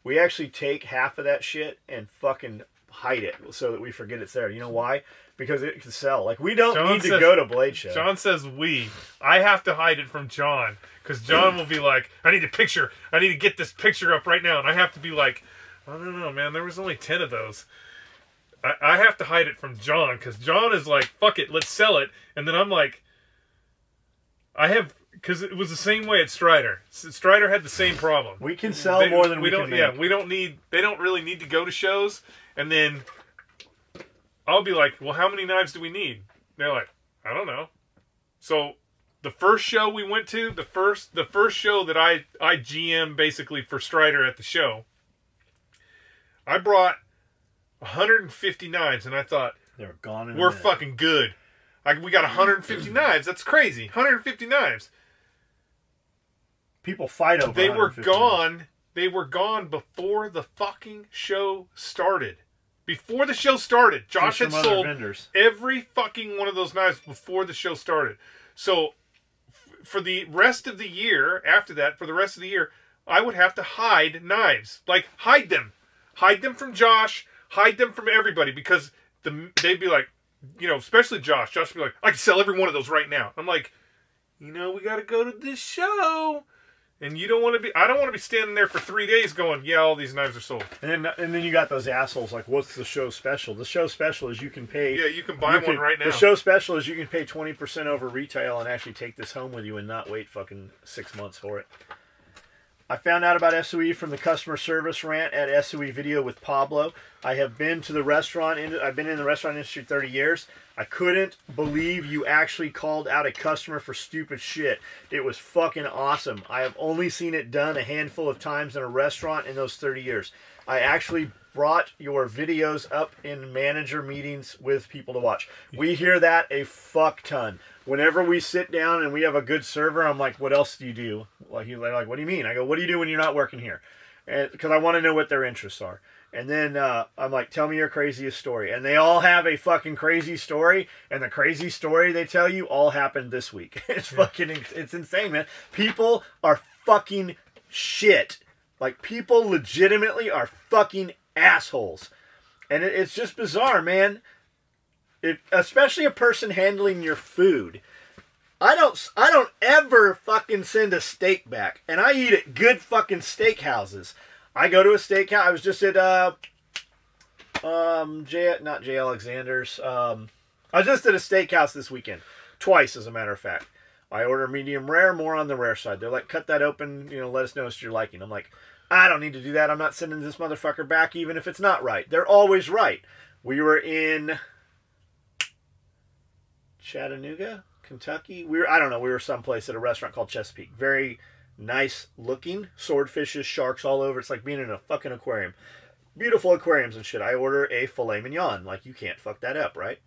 We actually take half of that shit and fucking hide it so that we forget it's there. You know why? Because it can sell. Like, we don't John need to says- go to Blade Show. John says we. I have to hide it from John. Because John will be like, I need a picture. I need to get this picture up right now. And I have to be like, I don't know, man. There was only 10 of those. I have to hide it from John. Because John is like, fuck it, let's sell it. And then I'm like, because it was the same way at Strider. Strider had the same problem. We can sell more than we can make. Yeah, they don't really need to go to shows. And then I'll be like, well, how many knives do we need? They're like, I don't know. So the first show we went to, the first show that I GM basically for Strider at the show, I brought 150 knives, and I thought, They're gone in a we're minute. fucking good. We got 150 knives. That's crazy. 150 knives. People fight over They were 150 gone. They were gone before the fucking show started. Before the show started, Josh had some other sold vendors. every fucking one of those knives before the show started. So, for the rest of the year, after that, for the rest of the year, I would have to hide knives. Like, hide them. Hide them from Josh. Hide them from everybody. Because they'd be like, you know, especially Josh. Josh would be like, I can sell every one of those right now. I'm like, you know, we got to go to this show. And you don't want to be, I don't want to be standing there for 3 days going, yeah, all these knives are sold. And then you got those assholes like, what's the show special? The show special is you can pay. Yeah, you can buy one right now. The show special is you can pay 20% over retail and actually take this home with you and not wait fucking 6 months for it. I found out about SOE from the customer service rant at SOE Video with Pablo. I have been to the restaurant. I've been in the restaurant industry 30 years. I couldn't believe you actually called out a customer for stupid shit. It was fucking awesome. I have only seen it done a handful of times in a restaurant in those 30 years. I actually brought your videos up in manager meetings with people to watch. We hear that a fuck ton. Whenever we sit down and we have a good server, I'm like, what else do you do? Like, they're like, what do you mean? I go, what do you do when you're not working here? Because I want to know what their interests are. And then I'm like, tell me your craziest story. And they all have a fucking crazy story. And the crazy story they tell you all happened this week. It's insane, man. People are fucking shit. Like, people legitimately are fucking assholes. And it's just bizarre, man. Especially a person handling your food. I don't ever fucking send a steak back. And I eat at good fucking steakhouses. I go to a steakhouse. I was just at not J. Alexander's. I was just at a steakhouse this weekend. Twice, as a matter of fact. I order medium rare, more on the rare side. They're like, cut that open, let us know what you're liking. I'm like, I don't need to do that. I'm not sending this motherfucker back even if it's not right. They're always right. We were in Chattanooga, Kentucky. We were someplace at a restaurant called Chesapeake. Very nice looking. Swordfishes, sharks all over. It's like being in a fucking aquarium. Beautiful aquariums and shit. I order a filet mignon. Like, you can't fuck that up, right?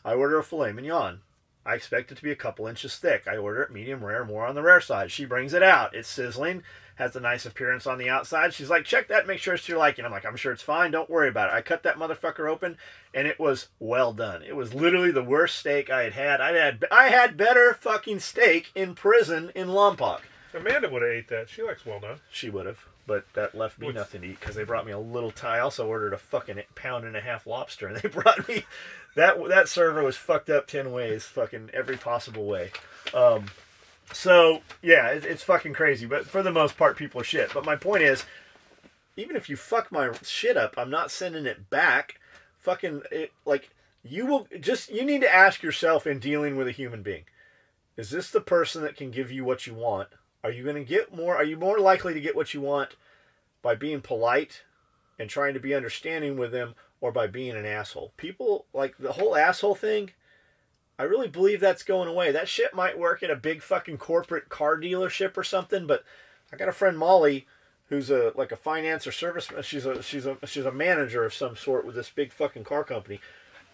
I order a filet mignon. I expect it to be a couple inches thick. I order it medium rare, more on the rare side. She brings it out. It's sizzling. Has a nice appearance on the outside. She's like, check that, make sure it's your liking. I'm like, I'm sure it's fine. Don't worry about it. I cut that motherfucker open, and it was well done. It was literally the worst steak I had had. I had better fucking steak in prison in Lompoc. Amanda would have ate that. She likes well done. She would have, but that left me nothing to eat because they brought me a little I also ordered a fucking pound-and-a-half lobster, and they brought me that server was fucked up 10 ways, fucking every possible way. So yeah, it's fucking crazy, but for the most part, people are shit. But my point is, even if you fuck my shit up, I'm not sending it back. Fucking it, like, you need to ask yourself in dealing with a human being, is this the person that can give you what you want? Are you going to get more? Are you more likely to get what you want by being polite and trying to be understanding with them, or by being an asshole? People, like, the whole asshole thing, I really believe that's going away. That shit might work at a big fucking corporate car dealership or something, but I got a friend, Molly, who's a finance or service. She's a manager of some sort with this big fucking car company.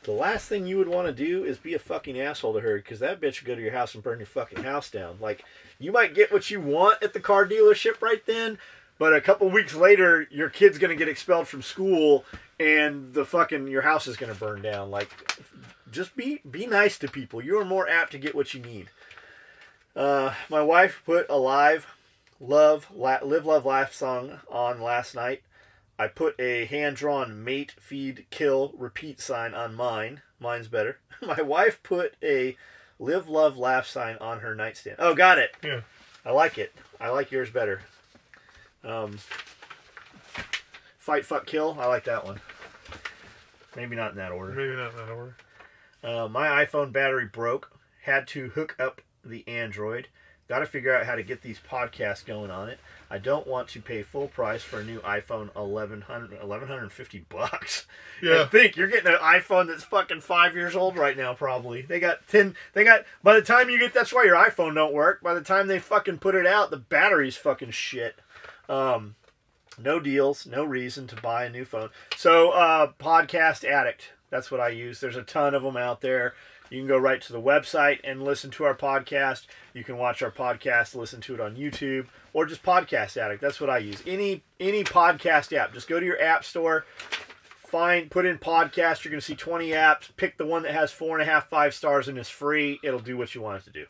The last thing you would want to do is be a fucking asshole to her, because that bitch would go to your house and burn your fucking house down. Like, you might get what you want at the car dealership right then, but a couple weeks later, your kid's going to get expelled from school and your house is going to burn down. Like, just be nice to people. You are more apt to get what you need. My wife put a live Live, Love, Laugh song on last night. I put a hand-drawn mate, feed, kill, repeat sign on mine. Mine's better. My wife put a live, love, laugh sign on her nightstand. Oh, got it. Yeah. I like it. I like yours better. Fight, fuck, kill. I like that one. Maybe not in that order. Maybe not in that order. My iPhone battery broke. Had to hook up the Android. Got to figure out how to get these podcasts going on it. I don't want to pay full price for a new iPhone 1150 bucks. Yeah. And think you're getting an iPhone that's fucking 5 years old right now. Probably they got 10. They got by the time you get, that's why your iPhone don't work. By the time they fucking put it out, the battery's fucking shit. No deals, no reason to buy a new phone. So Podcast Addict. That's what I use. There's a ton of them out there. You can go right to the website and listen to our podcast. You can watch our podcast, listen to it on YouTube, or just Podcast Addict. That's what I use. Any podcast app. Just go to your app store, put in podcast. You're going to see 20 apps. Pick the one that has 4.5, 5 stars and is free. It'll do what you want it to do.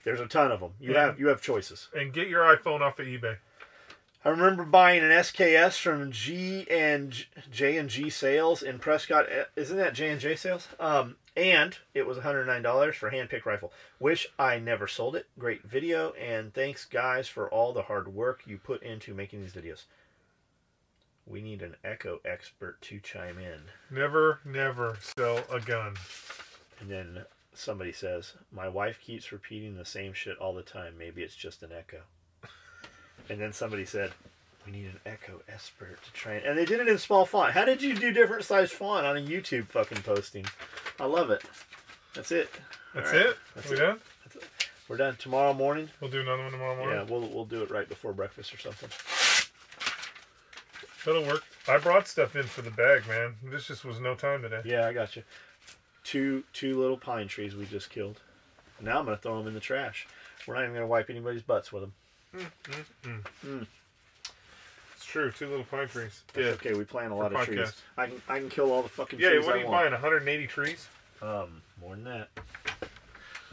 There's a ton of them. You have choices. And get your iPhone off of eBay. I remember buying an SKS from J&G Sales in Prescott. Isn't that J&J Sales? And it was $109 for a hand-picked rifle. Wish I never sold it. Great video, and thanks, guys, for all the hard work you put into making these videos. We need an echo expert to chime in. Never sell a gun. And then somebody says, my wife keeps repeating the same shit all the time. Maybe it's just an echo. And then somebody said, we need an echo expert to train. And they did it in small font. How did you do different size font on a YouTube fucking posting? I love it. That's it. That's right. It? That's we it. done? That's it. We're done. Tomorrow morning? We'll do another one tomorrow morning? Yeah, we'll do it right before breakfast or something. That'll work. I brought stuff in for the bag, man. This just was no time today. Yeah, I got you. Two little pine trees we just killed. Now I'm going to throw them in the trash. We're not even going to wipe anybody's butts with them. It's true. 2 little pine trees. That's okay. We plant a lot of trees. I can kill all the fucking yeah, trees. what are you buying? 180 trees? More than that.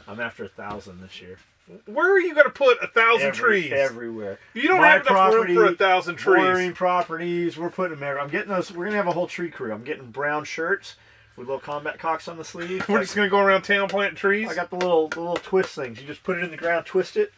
I'm after 1,000 this year. Where are you going to put 1,000 trees? Everywhere. You don't have enough room for 1,000 trees. Bordering properties. We're putting them there. I'm getting those. We're gonna have a whole tree crew. I'm getting brown shirts with little combat cocks on the sleeve. We're just gonna go around town planting trees. I got the little twist things. You just put it in the ground, twist it.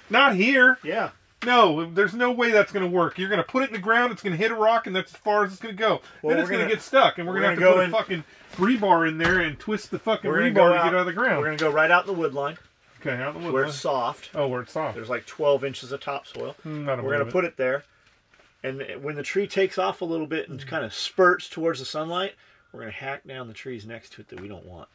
Not here. Yeah. No, there's no way that's going to work. You're going to put it in the ground, it's going to hit a rock, and that's as far as it's going to go. Well, then it's going to get stuck, and we're going to have to put a fucking rebar in there and twist the fucking rebar to get out of the ground. We're going to go right out in the wood line. Okay, out in the wood line. Where it's soft. Oh, where it's soft. There's like 12 inches of topsoil. We're going to put it there. And when the tree takes off a little bit and kind of spurts towards the sunlight, we're going to hack down the trees next to it that we don't want.